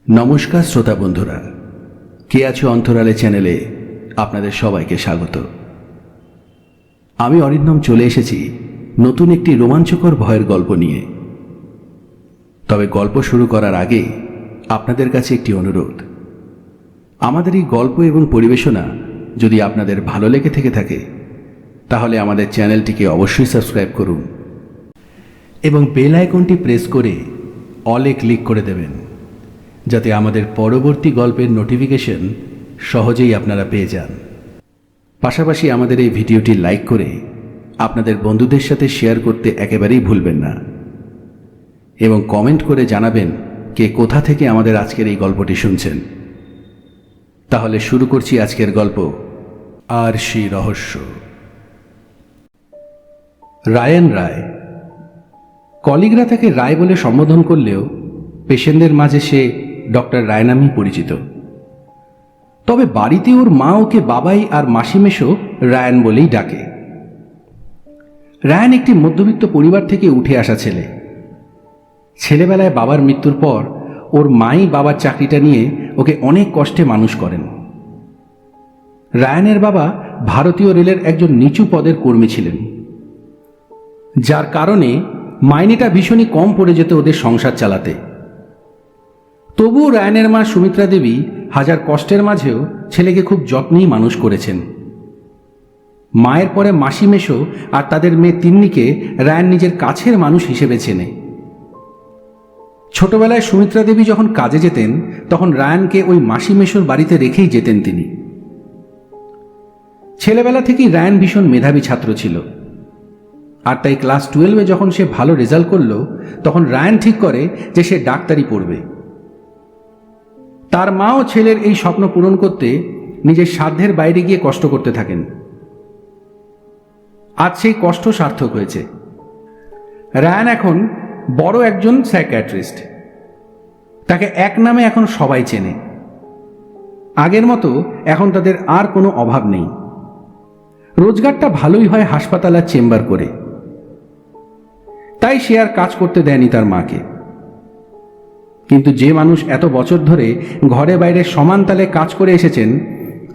নমস্কার শ্রোতা বন্ধুরা, কে আছো অন্তরালে চ্যানেলে আপনাদের সবাইকে স্বাগত। আমি অরিন্দম চলে এসেছি নতুন একটি রোমাঞ্চকর ভয়ের গল্প নিয়ে। তবে গল্প শুরু করার আগে আপনাদের কাছে একটি অনুরোধ। আমাদের এই গল্প এবং পরিবেশনা যদি আপনাদের ভালো লেগে থেকে থাকে তাহলে আমাদের চ্যানেলটিকে অবশ্যই সাবস্ক্রাইব করুন এবং বেল আইকনটি প্রেস করে অলে ক্লিক করে দেবেন, যাতে আমাদের পরবর্তী গল্পের নোটিফিকেশন সহজেই আপনারা পেয়ে যান। পাশাপাশি আমাদের এই ভিডিওটি লাইক করে আপনাদের বন্ধুদের সাথে শেয়ার করতে একেবারেই ভুলবেন না এবং কমেন্ট করে জানাবেন কে কোথা থেকে আমাদের আজকের এই গল্পটি শুনছেন। তাহলে শুরু করছি আজকের গল্প, আরশি রহস্য। রায়ান রায়। কলিগরা তাকে রায় বলে সম্বোধন করলেও পেশেন্টদের মাঝে সে ডক্টর রায় নামেই পরিচিত। তবে বাড়িতে ওর মা ওকে বাবাই আর মাসিমেশো রায়ান বলেই ডাকে। রায়ান একটি মধ্যবিত্ত পরিবার থেকে উঠে আসা ছেলে। ছেলেবেলায় বাবার মৃত্যুর পর ওর মাই বাবার চাকরিটা নিয়ে ওকে অনেক কষ্টে মানুষ করেন। রায়ানের বাবা ভারতীয় রেলের একজন নিচু পদের কর্মী ছিলেন, যার কারণে মাইনেটা ভীষণই কম পড়ে যেত ওদের সংসার চালাতে। তবুও রায়ানের মা সুমিত্রা দেবী হাজার কষ্টের মাঝেও ছেলেকে খুব যত্নেই মানুষ করেছেন। মায়ের পরে মাসিমেশো আর তাদের মেয়ে তিন্নিকে রায়ান নিজের কাছের মানুষ হিসেবে চেনে। ছোটবেলায় সুমিত্রা দেবী যখন কাজে যেতেন তখন রায়ানকে ওই মাসিমেশোর বাড়িতে রেখেই যেতেন তিনি। ছেলেবেলা থেকেই রায়ান ভীষণ মেধাবী ছাত্র ছিল, আর তাই ক্লাস 12-এ যখন সে ভালো রেজাল্ট করল তখন রায়ান ঠিক করে যে সে ডাক্তারি পড়বে। তার মাও ছেলের এই স্বপ্ন পূরণ করতে নিজের সাধ্যের বাইরে গিয়ে কষ্ট করতে থাকেন। আজ সেই কষ্ট সার্থক হয়েছে। রায়ান এখন বড় একজন সাইকিয়াট্রিস্ট। তাকে এক নামে এখন সবাই চেনে। আগের মতো এখন তাদের আর কোনো অভাব নেই। রোজগারটা ভালোই হয় হাসপাতাল আর চেম্বার করে, তাই সে আর কাজ করতে দেয়নি তার মাকে। কিন্তু যে মানুষ এত বছর ধরে ঘরে বাইরে সমান তালে কাজ করে এসেছেন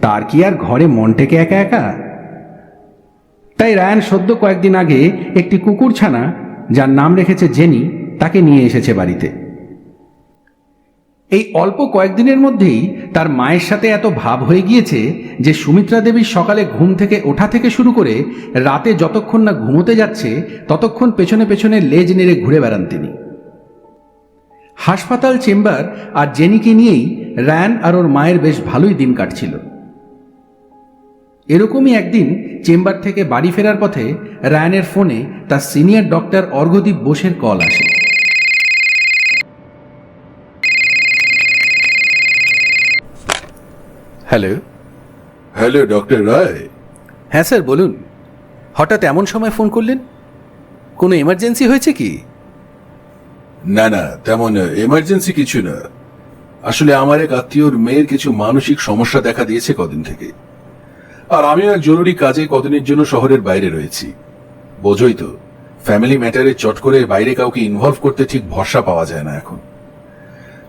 তার কি আর ঘরে মন টেকে একা একা? তাই রায়ান সদ্য কয়েকদিন আগে একটি কুকুর ছানা, যার নাম রেখেছে জেনি, তাকে নিয়ে এসেছে বাড়িতে। এই অল্প কয়েকদিনের মধ্যেই তার মায়ের সাথে এত ভাব হয়ে গিয়েছে যে সুমিত্রা দেবীর সকালে ঘুম থেকে ওঠা থেকে শুরু করে রাতে যতক্ষণ না ঘুমোতে যাচ্ছে ততক্ষণ পেছনে পেছনে লেজ নেড়ে ঘুরে বেড়ান তিনি। হাসপাতাল, চেম্বার আর জেনিকে নিয়েই রায়ান আর ওর মায়ের বেশ ভালোই দিন কাটছিল। এরকমই একদিন চেম্বার থেকে বাড়ি ফেরার পথে রায়ানের ফোনে তার সিনিয়র ডক্টর অর্ঘদীপ বোসের কল আসে। হ্যালো। হ্যালো ডক্টর রায়। হ্যাঁ স্যার, বলুন। হঠাৎ এমন সময় ফোন করলেন? কোনো এমার্জেন্সি হয়েছে কি? না না, তেমন এমার্জেন্সি কিছু না। আসলে আমার এক আত্মীয়র মেয়ের কিছু মানসিক সমস্যা দেখা দিয়েছে কদিন থেকে, আর আমিও এক জরুরি কাজে কদিনের জন্য শহরের বাইরে রয়েছি। বোঝই তো, ফ্যামিলি ম্যাটারে চট করে বাইরে কাউকে ইনভলভ করতে ঠিক ভরসা পাওয়া যায় না এখন।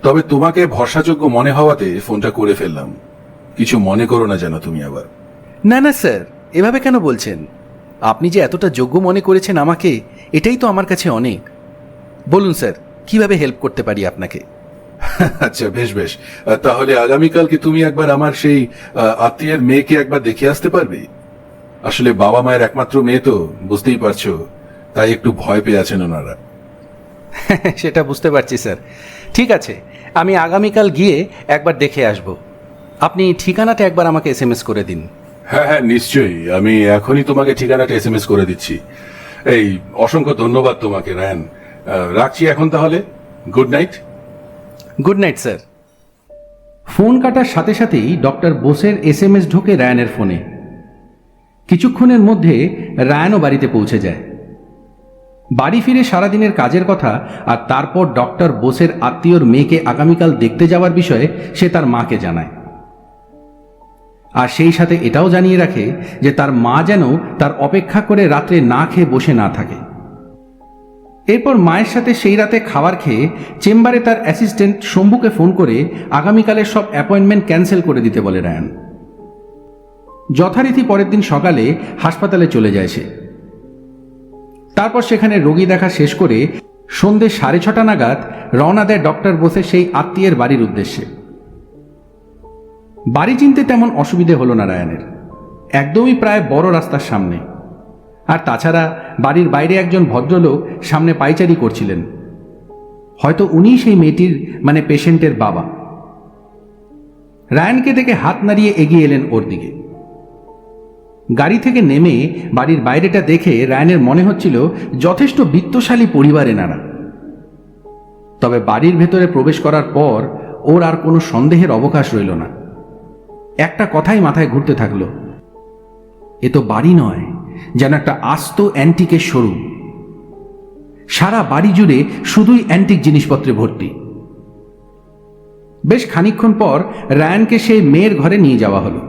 তবে তোমাকে ভরসাযোগ্য মনে হওয়াতে ফোনটা করে ফেললাম। কিছু মনে করো না যেন তুমি আবার। না না স্যার, এভাবে কেন বলছেন? আপনি যে এতটা যোগ্য মনে করেছেন আমাকে, এটাই তো আমার কাছে অনেক। বলুন স্যার, কিভাবে হেল্প করতে পারি আপনাকে? আচ্ছা, বেশ বেশ। তাহলে আগামীকালকে তুমি একবার আমার সেই আত্মীয়ের মেয়েকে একবার দেখে আসতে পারবে? আসলে বাবা মায়ের একমাত্র মেয়ে তো, বুঝতেই পারছো, তাই একটু ভয় পেয়ে আছেন ওনারা। সেটা বুঝতে পারছি স্যার। ঠিক আছে, আমি আগামীকাল গিয়ে একবার দেখে আসব। আপনি ঠিকানাটা একবার আমাকে SMS করে দিন। হ্যাঁ হ্যাঁ, নিশ্চয়ই। আমি এখনই তোমাকে ঠিকানাটা SMS করে দিচ্ছি। এই, অসংখ্য ধন্যবাদ তোমাকে রায়ান। রাখছি এখন তাহলে। Good night. Good night sir. Phone কাটার সাথে সাথেই ডক্টর বোসের SMS ঢোকে রায়ানের ফোনে। কিছুক্ষণের মধ্যে রায়ানও বাড়িতে পৌঁছে যায়। বাড়ি ফিরে সারাদিনের কাজের কথা আর তারপর ডক্টর বোসের আত্মীয়র মেয়েকে আগামীকাল দেখতে যাওয়ার বিষয়ে সে তার মাকে জানায়। আর সেই সাথে এটাও জানিয়ে রাখে যে তার মা যেন তার অপেক্ষা করে রাত্রে না খেয়ে বসে না থাকে। এরপর মায়ের সাথে সেই রাতে খাবার খেয়ে চেম্বারে তার অ্যাসিস্ট্যান্ট শম্ভুকে ফোন করে আগামীকালের সব অ্যাপয়েন্টমেন্ট ক্যান্সেল করে দিতে বলে রায়ান। যথারীতি পরের দিন সকালে হাসপাতালে চলে যায় সে। তারপর সেখানে রোগী দেখা শেষ করে সন্ধ্যে 6:30 নাগাদ রওনা দেয় ডক্টর বোসে সেই আত্মীয়ের বাড়ির উদ্দেশ্যে। বাড়ি চিনতে তেমন অসুবিধে হলো না রায়ানের, একদমই প্রায় বড় রাস্তার সামনে। আর তাছাড়া বাড়ির বাইরে একজন ভদ্রলোক সামনে পায়চারি করছিলেন, হয়তো উনিই সেই মেয়েটির মানে পেশেন্টের বাবা। রায়ানকে দেখে হাত নাড়িয়ে এগিয়ে এলেন ওর দিকে। গাড়ি থেকে নেমে বাড়ির বাইরেটা দেখে রায়ানের মনে হচ্ছিল যথেষ্ট বিত্তশালী পরিবার এনারা। তবে বাড়ির ভেতরে প্রবেশ করার পর ওর আর কোনো সন্দেহের অবকাশ রইল না। একটা কথাই মাথায় ঘুরতে থাকলো, এ তো বাড়ি নয়, যেন একটা আস্ত অ্যান্টিকের শোরুম। সারা বাড়ি জুড়ে শুধুই অ্যান্টিক জিনিসপত্রে ভর্তি। বেশ খানিকক্ষণ পর রায়ানকে সেই মেয়ের ঘরে নিয়ে যাওয়া হলো।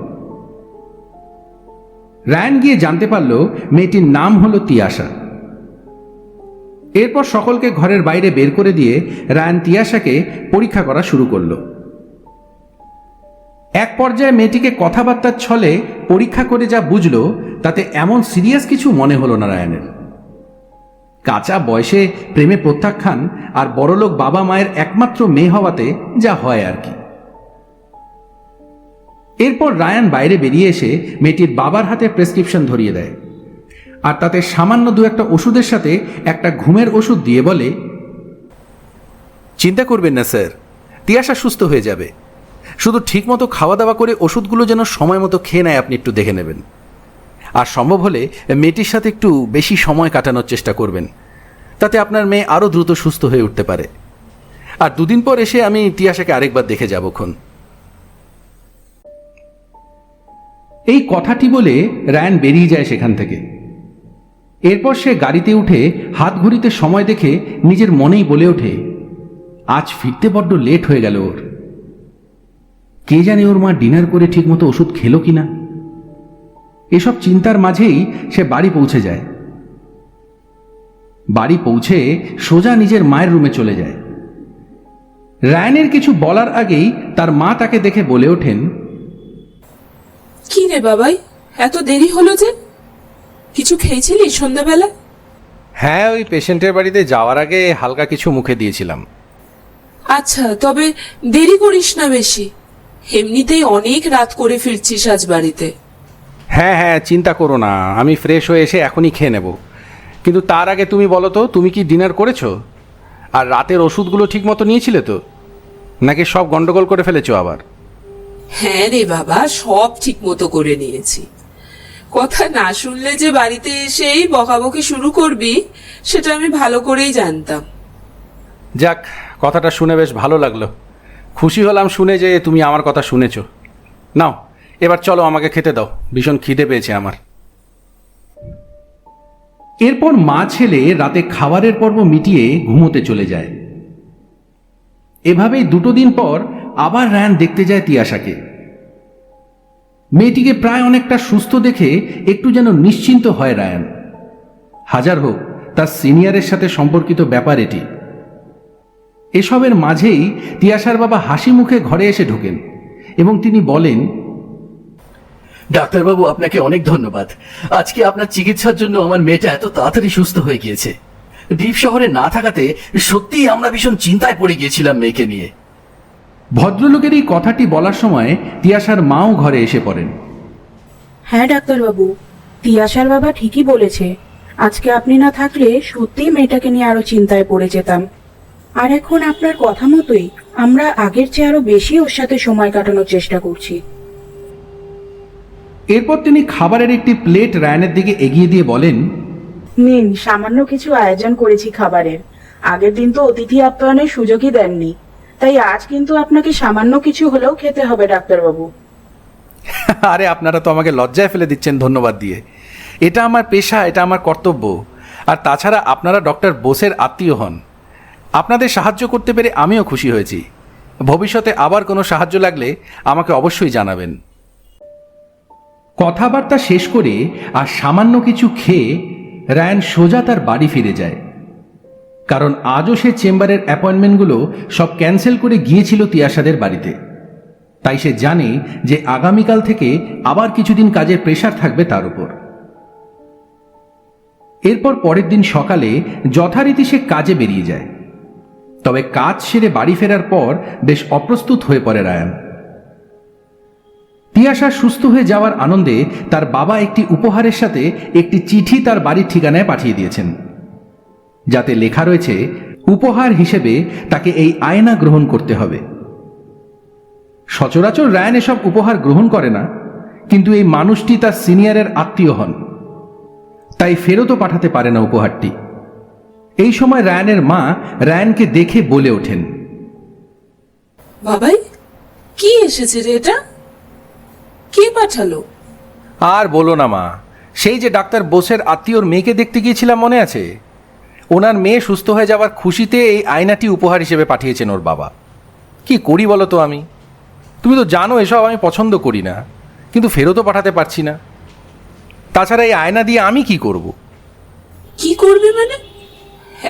রায়ান গিয়ে জানতে পারল মেয়েটির নাম হলো তিয়াশা। এরপর সকলকে ঘরের বাইরে বের করে দিয়ে রায়ান তিয়াশাকে পরীক্ষা করা শুরু করলো। এক পর্যায়ে মেয়েটিকে কথাবার্তার ছলে পরীক্ষা করে যা বুঝলো তাতে এমন সিরিয়াস কিছু মনে হলো না রায়ানের। কাঁচা বয়সে প্রেমে প্রত্যাখ্যান আর বড়লোক বাবা মায়ের একমাত্র মেয়ে হওয়াতে যা হয় আর কি। এরপর রায়ান বাইরে বেরিয়ে এসে মেয়েটির বাবার হাতে প্রেসক্রিপশন ধরিয়ে দেয়, আর তাতে সামান্য দু একটা ওষুধের সাথে একটা ঘুমের ওষুধ দিয়ে বলে, চিন্তা করবেন না স্যার, তিয়াশা সুস্থ হয়ে যাবে। শুধু ঠিকমতো খাওয়া দাওয়া করে ওষুধগুলো যেন সময় মতো খেয়ে নেয় আপনি একটু দেখে নেবেন। আর সম্ভব হলে মেয়েটির সাথে একটু বেশি সময় কাটানোর চেষ্টা করবেন, তাতে আপনার মেয়ে আরও দ্রুত সুস্থ হয়ে উঠতে পারে। আর 2 দিন পর এসে আমি তিয়াশাকে আরেকবার দেখে যাবক্ষণ। এই কথাটি বলে রায়ান বেরিয়ে যায় সেখান থেকে। এরপর সে গাড়িতে উঠে হাত ঘড়িতে সময় দেখে নিজের মনেই বলে ওঠে, আজ ফিরতে বড্ড লেট হয়ে গেল ওর। কে জানে ওর মা ডিনার করে ঠিকমতো ওষুধ খেলো কিনা। এসব চিন্তার মাঝেই সে বাড়ি পৌঁছে যায়। বাড়ি পৌঁছে সোজা নিজের মায়ের রুমে চলে যায়। রায়ানের কিছু বলার আগেই তার মা তাকে দেখে বলে ওঠেন, কি রে বাবাই, এত দেরি হলো যে? কিছু খেয়েছিলি সন্ধ্যাবেলা? হ্যাঁ, ওই পেশেন্টের বাড়িতে যাওয়ার আগে হালকা কিছু মুখে দিয়েছিলাম। আচ্ছা, তবে দেরি করিস না বেশি, এমনিতেই অনেক রাত করে ফিরছিস আজ বাড়িতে। হ্যাঁ হ্যাঁ, চিন্তা করো না, আমি ফ্রেশ হয়ে এসে এখনই খেয়ে নেব। কিন্তু তার আগে তুমি বলো তো, তুমি কি ডিনার করেছো? আর রাতের ওষুধগুলো ঠিক মতো নিয়েছিলে তো, নাকি সব গন্ডগোল করে ফেলেছো আবার? হ্যাঁ রে বাবা, সব ঠিক মতো করে নিয়েছি। কথা না শুনলে যে বাড়িতে এসেই বকাবকি শুরু করবি সেটা আমি ভালো করেই জানতাম। যাক, কথাটা শুনে বেশ ভালো লাগলো। খুশি হলাম শুনে যে তুমি আমার কথা শুনেছো। নাও এবার চলো, আমাকে খেতে দাও, ভীষণ খিদে পেয়েছে আমার। এরপর মা ছেলে রাতে খাবারের পর্ব মিটিয়ে ঘুমোতে চলে যায়। এভাবেই 2 দিন পর আবার রায়ান দেখতে যায় তিয়াশাকে। মেয়েটিকে প্রায় অনেকটা সুস্থ দেখে একটু যেন নিশ্চিন্ত হয় রায়ান। হাজার হোক তার সিনিয়রের সাথে সম্পর্কিত ব্যাপার এটি। এসবের মাঝেই তিয়াশার বাবা হাসি মুখে ঘরে এসে ঢোকেন এবং তিনি বলেন, ডাক্তারবাবু, আপনাকে অনেক ধন্যবাদ। আজকে আপনার চিকিৎসার জন্য আমার মেয়েটা এত তাড়াতাড়ি সুস্থ হয়ে গিয়েছে। দ্বীপ শহরে না থাকাতে সত্যিই আমরা ভীষণ চিন্তায় পড়ে গিয়েছিলাম মেয়েকে নিয়ে। ভদ্রলোকের এই কথাটি বলার সময় তিয়াশার মাও ঘরে এসে পড়েন। হ্যাঁ ডাক্তারবাবু, তিয়াশার বাবা ঠিকই বলেছে। আজকে আপনি না থাকলে সত্যিই মেয়েটাকে নিয়ে আরো চিন্তায় পড়ে যেতাম। আর এখন আপনার কথা মতোই আমরা আগের চেয়ে আরো বেশি ওর সাথে সময় কাটানোর চেষ্টা করছি। এরপর তিনি খাবারের একটি প্লেট রায়ানের দিকে এগিয়ে দিয়ে বলেন, নিন, সামান্য কিছু আয়োজন করেছি খাবারের। আগের দিন তো অতিথি আপ্যায়নের সুযোগই দেননি, তাই আজ কিন্তু আপনাকে সামান্য কিছু হলেও খেতে হবে ডাক্তারবাবু। আরে আপনারা তো আমাকে লজ্জায় ফেলে দিচ্ছেন ধন্যবাদ দিয়ে। এটা আমার পেশা, এটা আমার কর্তব্য। আর তাছাড়া আপনারা ডক্টর বোসের আত্মীয় হন। আপনাদের সাহায্য করতে পেরে আমিও খুশি হয়েছি। ভবিষ্যতে আবার কোনো সাহায্য লাগলে আমাকে অবশ্যই জানাবেন। কথাবার্তা শেষ করে আর সামান্য কিছু খেয়ে রায়ান সোজা তার বাড়ি ফিরে যায়। কারণ আজও সে চেম্বারের অ্যাপয়েন্টমেন্টগুলো সব ক্যান্সেল করে গিয়েছিল তিয়াশাদের বাড়িতে। তাই সে জানে যে আগামীকাল থেকে আবার কিছুদিন কাজের প্রেশার থাকবে তার উপর। এরপর পরের দিন সকালে যথারীতি সে কাজে বেরিয়ে যায়। তবে কাজ সেরে বাড়ি ফেরার পর বেশ অপ্রস্তুত হয়ে পড়ে রায়ান। তিয়াশা সুস্থ হয়ে যাওয়ার আনন্দে তার বাবা একটি উপহারের সাথে একটি চিঠি তার বাড়ির ঠিকানায় পাঠিয়ে দিয়েছেন, যাতে লেখা রয়েছে উপহার হিসেবে তাকে এই আয়না গ্রহণ করতে হবে। সচরাচর রায়ান এসব উপহার গ্রহণ করে না, কিন্তু এই মানুষটি তার সিনিয়রের আত্মীয় হন, তাই ফেরতও পাঠাতে পারে না উপহারটি। এই সময় রায়ানের মা রায়ানকে দেখে বলে ওঠেন, বাবাই, কি এসেছে রে এটা? কে পাঠালো? আর বলো না মা, সেই যে ডাক্তার বোসের আত্মীয়র মেয়েকে দেখতে গিয়েছিলাম মনে আছে? ওনার মেয়ে সুস্থ হয়ে যাওয়ার খুশিতে এই আয়নাটি উপহার হিসেবে পাঠিয়েছেন ওর বাবা। কি করি বলো তো আমি? তুমি তো জানো এসব আমি পছন্দ করি না, কিন্তু ফেরতও পাঠাতে পারছি না। তাছাড়া এই আয়না দিয়ে আমি কি করব? কি করবে মানে?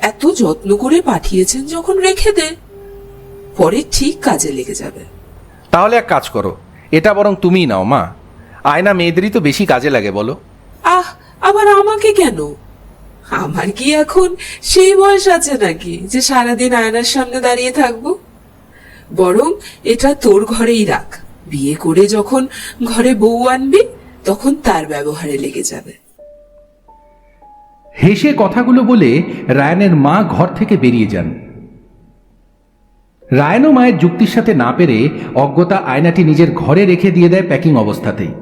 এত যত্ন করে পাঠিয়েছেন যখন রেখে দে, পরে ঠিক কাজে লেগে যাবে। তাহলে এক কাজ করো, এটা বরং তুমিই নাও মা। আয়না মেয়েদেরই তো বেশি কাজে লাগে বলো। আহ, আবার আমাকে কেন? আমার কি এখন সেই বয়স আছে নাকি যে সারাদিন আয়নার সামনে দাঁড়িয়ে থাকবো? বরং এটা তোর ঘরেই রাখ, বিয়ে করে যখন ঘরে বউ আনবি তখন তার ব্যবহারে লেগে যাবে। হেসে কথাগুলো বলে রায়ানের মা ঘর থেকে বেরিয়ে যান। রায়ানও মায়ের যুক্তির সাথে না পেরে অজ্ঞতা আয়নাটি নিজের ঘরে রেখে দিয়ে দেয় প্যাকিং অবস্থাতেই।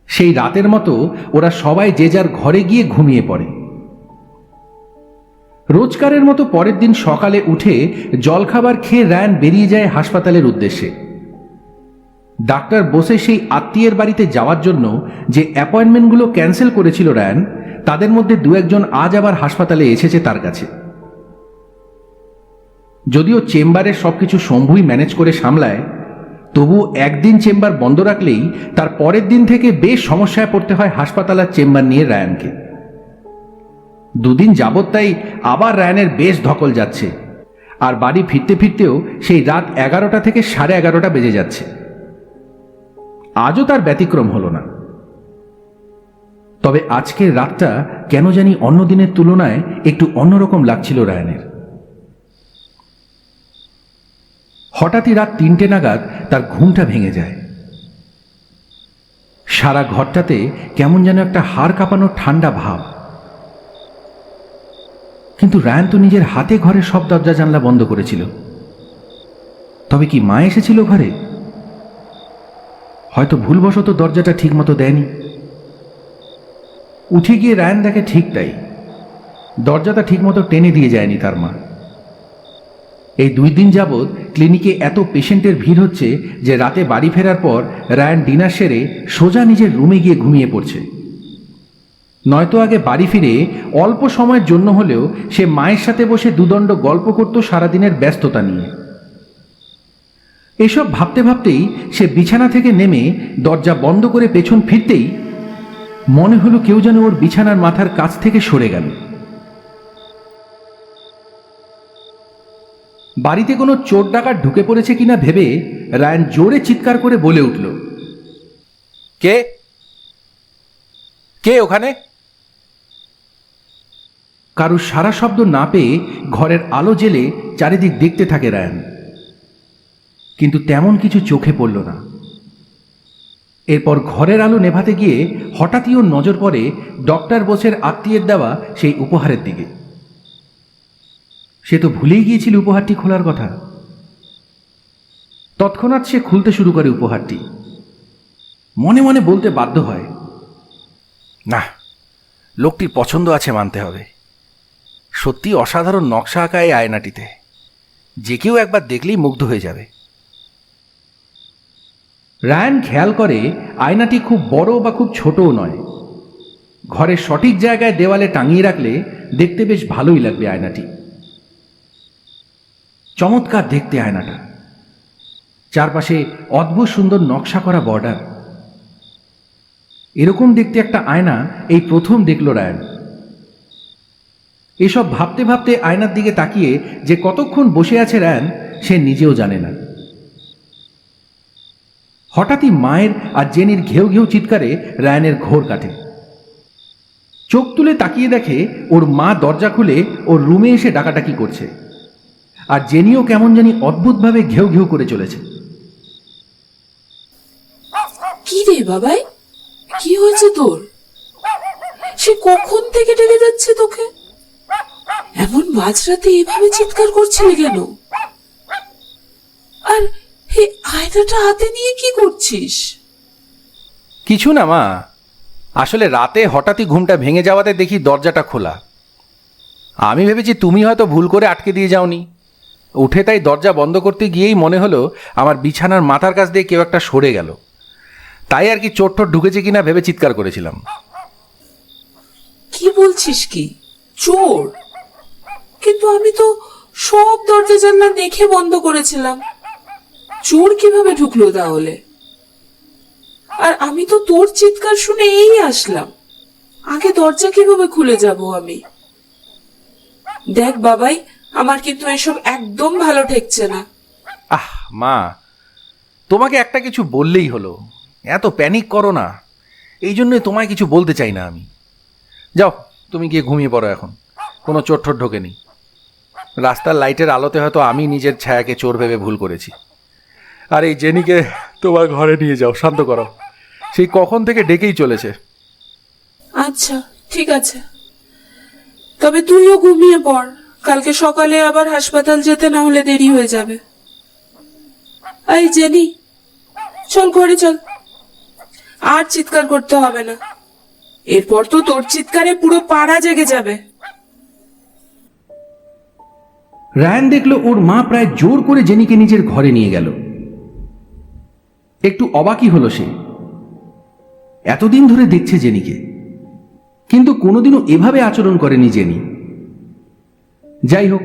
সেই রাতের মতো ওরা সবাই যে যার ঘরে গিয়ে ঘুমিয়ে পড়ে। রোজকারের মতো পরের দিন সকালে উঠে জলখাবার খেয়ে রায়ান বেরিয়ে যায় হাসপাতালের উদ্দেশ্যে। ডাক্তার বোসে সেই আত্মীয়ের বাড়িতে যাওয়ার জন্য যে অ্যাপয়েন্টমেন্টগুলো ক্যান্সেল করেছিল রায়ান, তাদের মধ্যে দু একজন আজ আবার হাসপাতালে এসেছে তার কাছে। যদিও চেম্বারের সবকিছু শম্ভুই ম্যানেজ করে সামলায়, তবু একদিন চেম্বার বন্ধ রাখলেই তার পরের দিন থেকে বেশ সমস্যায় পড়তে হয় হাসপাতাল আর চেম্বার নিয়ে রায়ানকে। দুদিন যাবৎ তাই আবার রায়ানের বেশ ধকল যাচ্ছে, আর বাড়ি ফিরতে ফিরতেও সেই রাত 11টা থেকে 11:30 বেজে যাচ্ছে। আজও তার ব্যতিক্রম হলো না। তবে আজকের রাতটা কেন জানি অন্য দিনের তুলনায় একটু অন্যরকম লাগছিল রায়ানের। হঠাৎই রাত 3টে নাগাদ তার ঘুমটা ভেঙে যায়। সারা ঘরটাতে কেমন যেন একটা হাড় কাঁপানো ঠান্ডা ভাব। কিন্তু রায়ান তো নিজের হাতে ঘরের সব দরজা জানলা বন্ধ করেছিল। তবে কি মা এসেছিল ঘরে? হয়তো ভুলবশত দরজাটা ঠিক মতো দেয়নি। উঠে গিয়ে রায়ান দেখে ঠিক তাই, দরজাটা ঠিক মতো টেনে দিয়ে যায়নি তার মা। এই 2 দিন যাবৎ ক্লিনিকে এত পেশেন্টের ভিড় হচ্ছে যে রাতে বাড়ি ফেরার পর রায়ান ডিনার সেরে সোজা নিজের রুমে গিয়ে ঘুমিয়ে পড়ছে। নয়তো আগে বাড়ি ফিরে অল্প সময়ের জন্য হলেও সে মায়ের সাথে বসে দুদণ্ড গল্প করত সারাদিনের ব্যস্ততা নিয়ে। এসব ভাবতে ভাবতেই সে বিছানা থেকে নেমে দরজা বন্ধ করে পেছন ফিরতেই মনে হলো কেউ যেন ওর বিছানার মাথার কাছ থেকে সরে গেল। বাড়িতে কোনো চোর ডাকাত ঢুকে পড়েছে কিনা ভেবে রায়ান জোরে চিৎকার করে বলে উঠল, কে কে ওখানে? কারুর সারা শব্দ না পেয়ে ঘরের আলো জ্বেলে চারিদিক দেখতে থাকে রায়ান, কিন্তু তেমন কিছু চোখে পড়ল না। এরপর ঘরের আলো নেভাতে গিয়ে হঠাৎই ওর নজর পড়ে ডক্টর বোসের আত্মীয়ের দেওয়া সেই উপহারের দিকে। সে তো ভুলেই গিয়েছিল উপহারটি খোলার কথা। তৎক্ষণাৎ সে খুলতে শুরু করে উপহারটি। মনে মনে বলতে বাধ্য হয়, না, লোকটির পছন্দ আছে মানতে হবে। সত্যি অসাধারণ নকশা আঁকা এই আয়নাটিতে, যে কেউ একবার দেখলেই মুগ্ধ হয়ে যাবে। রায়ান খেয়াল করে আয়নাটি খুব বড় বা খুব ছোটও নয়। ঘরের সঠিক জায়গায় দেওয়ালে টাঙিয়ে রাখলে দেখতে বেশ ভালোই লাগবে আয়নাটি। চমৎকার দেখতে আয়নাটা, চারপাশে অদ্ভুত সুন্দর নকশা করা বর্ডার। এরকম দেখতে একটা আয়না এই প্রথম দেখল রায়ান। এসব ভাবতে ভাবতে আয়নার দিকে তাকিয়ে যে কতক্ষণ বসে আছে রায়ান সে নিজেও জানে না। হঠাৎই মায়ের আর জেনির ঘেউ ঘেউ চিৎকারে রায়ানের ঘোর কাটে। চোখ তুলে তাকিয়ে দেখে ওর মা দরজা খুলে ওর রুমে এসে ডাকাডাকি করছে, আর জেনিও কেমন জানি অদ্ভুতভাবে ঘেউ ঘেউ করে চলেছে। কি রে বাবাই, কি হয়েছে তোর? সে কখন থেকে ডেকে যাচ্ছে তোকে? এমন মাঝরাতে এভাবে চিৎকার করছিলি কেন? আর এই আয়নাটা হাতে নিয়ে কি করছিস? কিছু না মা, আসলে রাতে হঠাৎই ঘুমটা ভেঙে যাওয়াতে দেখি দরজাটা খোলা। আমি ভেবেছি তুমি হয়তো ভুল করে আটকে দিয়ে যাওনি। উঠে তাই দরজা বন্ধ করতে গিয়েই মনে হলো আমার বিছানার মাথার কাছ দিয়ে কেউ একটা সরে গেল, তাই আর কি চোট টোট ঢুকেছে কিনা ভেবে চিৎকার করেছিলাম। কি বলছিস কি? চোর? কিন্তু আমি তো সব দরজা জানলা দেখে বন্ধ করেছিলাম। চোর কিভাবে ঢুকলো তাহলে? আর আমি তো তোর চিৎকার শুনে এই আসলাম, আগে দরজা কিভাবে খুলে যাব আমি? দেখ বাবাই, আমার কিন্তু এসব একদম ভালো ঠেকছে না। আহ মা, তোমাকে একটা কিছু বললেই হলো, এত প্যানিক করো না। এই জন্যই তোমায় কিছু বলতে চাই না আমি। যাও তুমি গিয়ে ঘুমিয়ে পড়ো এখন, কোনো চোট ঠোট ঢোকেনি। রাস্তার লাইটের আলোতে হয়তো আমি নিজের ছায়াকে চোর ভেবে ভুল করেছি। আর এই জেনিকে তোমার ঘরে নিয়ে যাও, শান্ত করো, সেই কখন থেকে ডেকেই চলেছে। আচ্ছা ঠিক আছে, তবে তুইও ঘুমিয়ে পড়, কালকে সকালে আবার হাসপাতাল যেতে না হলে দেরি হয়ে যাবে। এই জেনি, চল ঘরে চল, আর চিৎকার করতে হবে না। এরপর তো তোর চিৎকারে পুরো পাড়া জেগে যাবে। রায়ান দেখলো ওর মা প্রায় জোর করে জেনিকে নিজের ঘরে নিয়ে গেল। একটু অবাকই হলো সে। এতদিন ধরে দেখছে জেনিকে, কিন্তু কোনোদিনও এভাবে আচরণ করেনি জেনি। যাই হোক,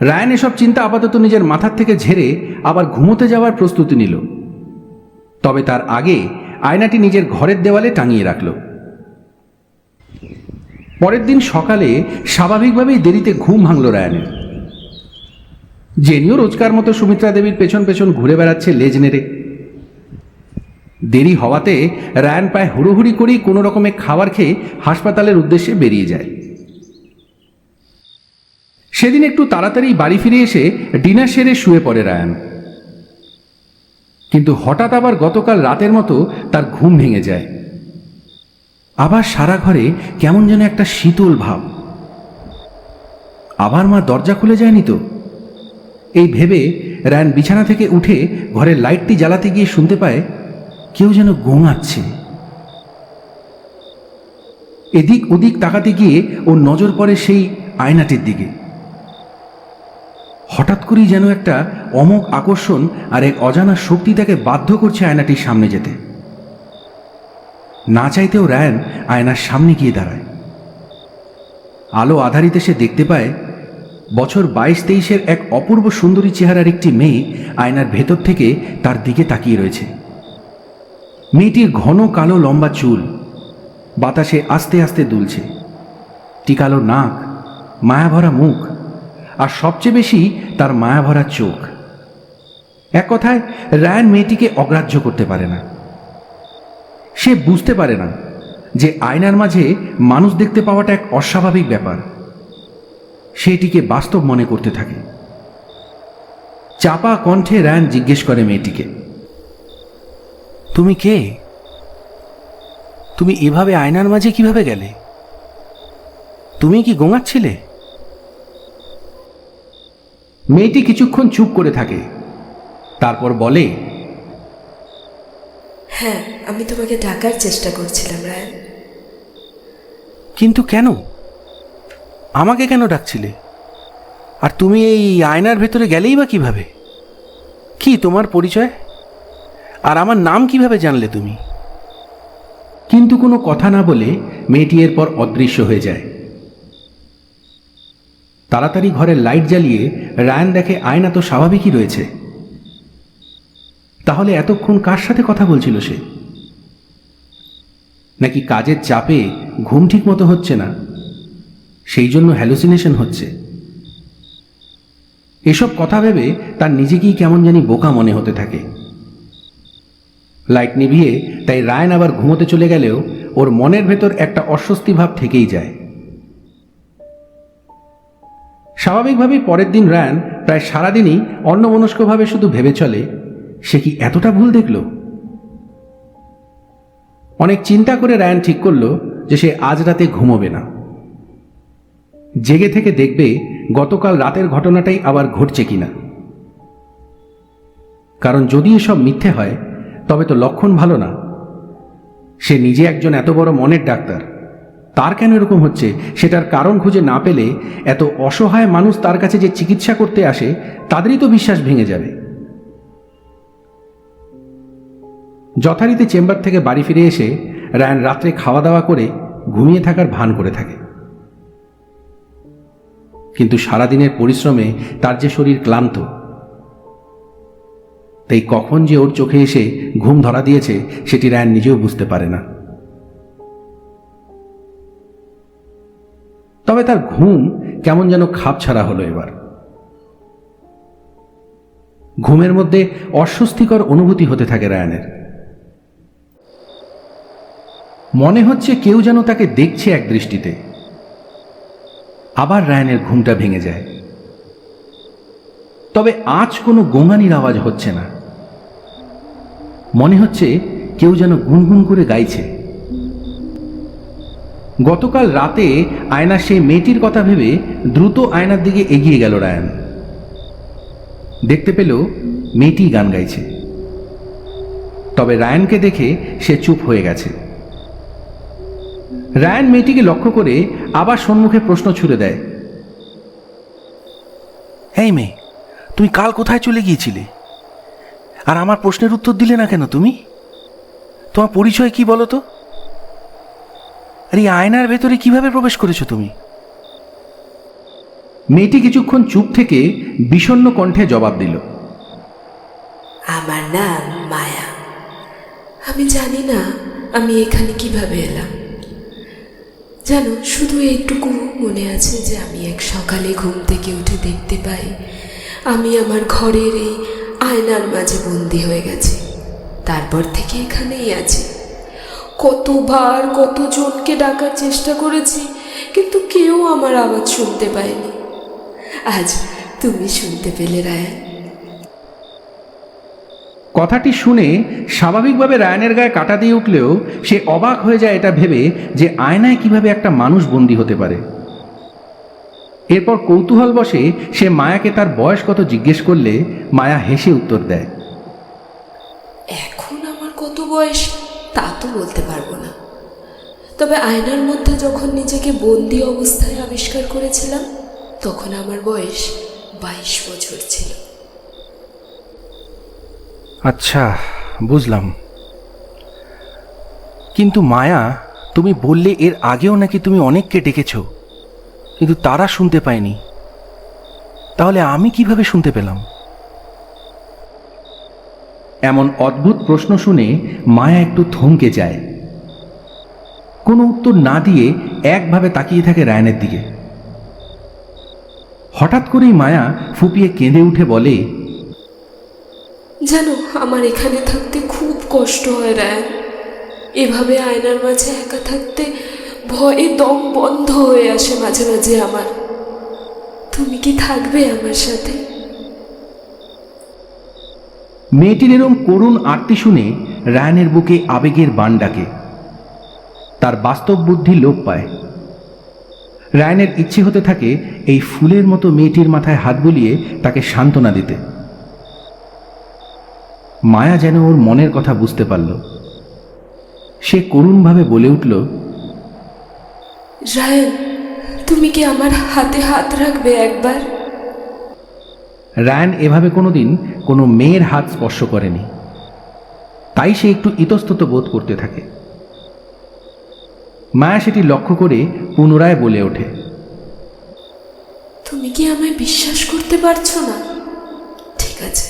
রায়ান এসব চিন্তা আপাতত নিজের মাথার থেকে ঝেড়ে আবার ঘুমোতে যাওয়ার প্রস্তুতি নিল। তবে তার আগে আয়নাটি নিজের ঘরের দেওয়ালে টাঙিয়ে রাখল। পরের দিন সকালে স্বাভাবিকভাবেই দেরিতে ঘুম ভাঙল রায়ানের। জেনিও রোজকার মতো সুমিত্রা দেবীর পেছন পেছন ঘুরে বেড়াচ্ছে লেজ নেড়ে। দেরি হওয়াতে রায়ান প্রায় হুড়োহুড়ি করেই কোনো রকমে খাবার খেয়ে হাসপাতালের উদ্দেশ্যে বেরিয়ে যায়। সেদিন একটু তাড়াতাড়ি বাড়ি ফিরে এসে ডিনার সেরে শুয়ে পড়ে রায়ান। কিন্তু হঠাৎ আবার গতকাল রাতের মতো তার ঘুম ভেঙে যায়। আবার সারা ঘরে কেমন যেন একটা শীতল ভাব। আবার মা দরজা খুলে যায়নি তো? এই ভেবে রায়ান বিছানা থেকে উঠে ঘরের লাইটটি জ্বালাতে গিয়ে শুনতে পায় কেউ যেন গোঙাচ্ছে। এদিক ওদিক তাকাতে গিয়ে ওর নজর পড়ে সেই আয়নাটির দিকে। হঠাৎ করেই যেন একটা অমোঘ আকর্ষণ আর এক অজানা শক্তি তাকে বাধ্য করছে আয়নাটির সামনে যেতে। না চাইতেও রায়ান আয়নার সামনে গিয়ে দাঁড়ায়। আলো আধারিতে সে দেখতে পায় বছর 22-23-এর এক অপূর্ব সুন্দরী চেহারার একটি মেয়ে আয়নার ভেতর থেকে তার দিকে তাকিয়ে রয়েছে। মেয়েটির ঘন কালো লম্বা চুল বাতাসে আস্তে আস্তে দুলছে, টিকালো নাক, মায়াভরা মুখ, আর সবচেয়ে বেশি তার মায়াভরা চোখ। এক কথায় রায়ান মেয়েটিকে অগ্রাহ্য করতে পারে না। সে বুঝতে পারে না যে আয়নার মাঝে মানুষ দেখতে পাওয়াটা এক অস্বাভাবিক ব্যাপার। সেটিকে বাস্তব মনে করতে থাকে। চাপা কণ্ঠে রায়ান জিজ্ঞেস করে মেয়েটিকে, তুমি কে? তুমি এভাবে আয়নার মাঝে কিভাবে গেলে? তুমি কি গোঙাচ্ছিলে? মেয়েটি কিছুক্ষণ চুপ করে থাকে, তারপর বলে, হ্যাঁ, আমি তোমাকে ডাকার চেষ্টা করছিলাম রায়ান। কিন্তু কেন? আমাকে কেন ডাকছিলে? আর তুমি এই আয়নার ভেতরে গেলেই বা কিভাবে? কি তোমার পরিচয়? আর আমার নাম কিভাবে জানলে তুমি? কিন্তু কোনো কথা না বলে মেয়েটি এরপর অদৃশ্য হয়ে যায়। তাড়াতাড়ি ঘরের লাইট জ্বালিয়ে রায়ান দেখে আয়না তো স্বাভাবিকই রয়েছে। তাহলে এতক্ষণ কার সাথে কথা বলছিল সে? নাকি কাজের চাপে ঘুম ঠিক মতো হচ্ছে না? সেই জন্য হ্যালুসিনেশন হচ্ছে। এসব কথা ভেবে তার নিজেকেই কেমন জানি বোকা মনে হতে থাকে। লাইট নিভিয়ে তাই রায়ান আবার ঘুমোতে চলে গেলেও ওর মনের ভেতর একটা অস্বস্তি ভাব থেকেই যায়। স্বাভাবিকভাবেই পরের দিন রায়ান প্রায় সারাদিনই অন্যমনস্কভাবে শুধু ভেবে চলে, সে কি এতটা ভুল দেখল? অনেক চিন্তা করে রায়ান ঠিক করলো যে সে আজ রাতে ঘুমোবে না, জেগে থেকে দেখবে গতকাল রাতের ঘটনাটাই আবার ঘটছে কিনা। কারণ যদি এসব মিথ্যে হয় তবে তো লক্ষণ ভালো না। সে নিজে একজন এত বড় মনের ডাক্তার, তার কেন এরকম হচ্ছে সেটার কারণ খুঁজে না পেলে এত অসহায় মানুষ তার কাছে যে চিকিৎসা করতে আসে তাদেরই তো বিশ্বাস ভেঙে যাবে। যথারীতি চেম্বার থেকে বাড়ি ফিরে এসে রায়ান রাত্রে খাওয়া দাওয়া করে ঘুমিয়ে থাকার ভান করে থাকে। কিন্তু সারাদিনের পরিশ্রমে তার যে শরীর ক্লান্ত, তাই কখন যে ওর চোখে এসে ঘুম ধরা দিয়েছে সেটি রায়ান নিজেও বুঝতে পারে না। তবে তার ঘুম কেমন যেন খাপ ছাড়া হলো এবার। ঘুমের মধ্যে অস্বস্তিকর অনুভূতি হতে থাকে রায়ানের। মনে হচ্ছে কেউ যেন তাকে দেখছে এক দৃষ্টিতে। আবার রায়ানের ঘুমটা ভেঙে যায়। তবে আজ কোনো গোঙানির আওয়াজ হচ্ছে না, মনে হচ্ছে কেউ যেন গুনগুন করে গাইছে। গতকাল রাতে আয়নার সেই মেয়েটির কথা ভেবে দ্রুত আয়নার দিকে এগিয়ে গেল রায়ান। দেখতে পেল মেয়েটি গান গাইছে। তবে রায়ানকে দেখে সে চুপ হয়ে গেছে। রায়ান মেয়েটিকে লক্ষ্য করে আবার সম্মুখে প্রশ্ন ছুড়ে দেয়, এই মেয়ে, তুমি কাল কোথায় চলে গিয়েছিলে? আর আমার প্রশ্নের উত্তর দিলে না কেন তুমি? তোমার পরিচয় কি বলো তো? আর এই আয়নার ভেতরে কিভাবে প্রবেশ করেছো তুমি? মেয়েটি কিছুক্ষণ চুপ থেকে বিষণ্ণ কণ্ঠে জবাব দিল, আমার নাম মায়া। আমি জানি না আমি এখানে কিভাবে এলাম। জানো, শুধু এইটুকু মনে আছে যে আমি এক সকালে ঘুম থেকে উঠে দেখতে পাই আমি আমার ঘরের এই আয়নার মাঝে বন্দি হয়ে গেছি। তারপর থেকে এখানেই আছি। কতবার কতজনকে ডাকার চেষ্টা করেছি, কিন্তু কেউ আমার আওয়াজ শুনতে পায়নি। আজ তুমি শুনতে পেলে রায়ান। কথাটি শুনে স্বাভাবিকভাবে রায়ানের গায়ে কাঁটা দিয়ে উঠলেও সে অবাক হয়ে যায় এটা ভেবে যে আয়নায় কিভাবে একটা মানুষ বন্দী হতে পারে। এরপর কৌতূহল বশে সে মায়াকে তার বয়স কত জিজ্ঞেস করলে মায়া হেসে উত্তর দেয়, এখন আমার কত বয়স তা তো বলতে পারবো না, তবে আয়নার মধ্যে যখন নিজেকে বন্দি অবস্থায় আবিষ্কার করেছিলাম তখন আমার বয়স 22 বছর ছিল। আচ্ছা, বুঝলাম। কিন্তু মায়া, তুমি বললে এর আগেও নাকি তুমি অনেককে ডেকেছো, কিন্তু তারা শুনতে পায়নি। তাহলে আমি কিভাবে শুনতে পেলাম? এমন অদ্ভুত প্রশ্ন শুনে মায়া একটু থমকে যায়। কোনো উত্তর না দিয়ে একভাবে তাকিয়ে থাকে রায়ানের দিকে। হঠাৎ করেই মায়া ফুপিয়ে কেঁদে উঠে বলে, জানো, আমার এখানে থাকতে খুব কষ্ট হয় রায়ান। এভাবে আয়নার মাঝে একা থাকতে ভয়ে দম বন্ধ হয়ে আসে মাঝে মাঝে আমার। তুমি কি থাকবে আমার সাথে? মেয়েটির এরম করুণ আরতি শুনে রায়ানের বুকে আবেগের বান ডাকে। তার বাস্তব বুদ্ধি লোপ পায়। রায়ানের ইচ্ছে হতে থাকে এই ফুলের মতো মেয়েটির মাথায় হাত বুলিয়ে তাকে সান্ত্বনা দিতে। মায়া যেন ওর মনের কথা বুঝতে পারল। সে করুণভাবে বলে উঠল, রায়ান, তুমি কি আমার হাতে হাত রাখবে একবার? রায়ান এভাবে কোনোদিন কোনো মেয়ের হাত স্পর্শ করেনি, তাই সে একটু ইতস্তত বোধ করতে থাকে। মায়া সেটি লক্ষ্য করে পুনরায় বলে ওঠে, তুমি কি আমায় বিশ্বাস করতে পারছো না? ঠিক আছে,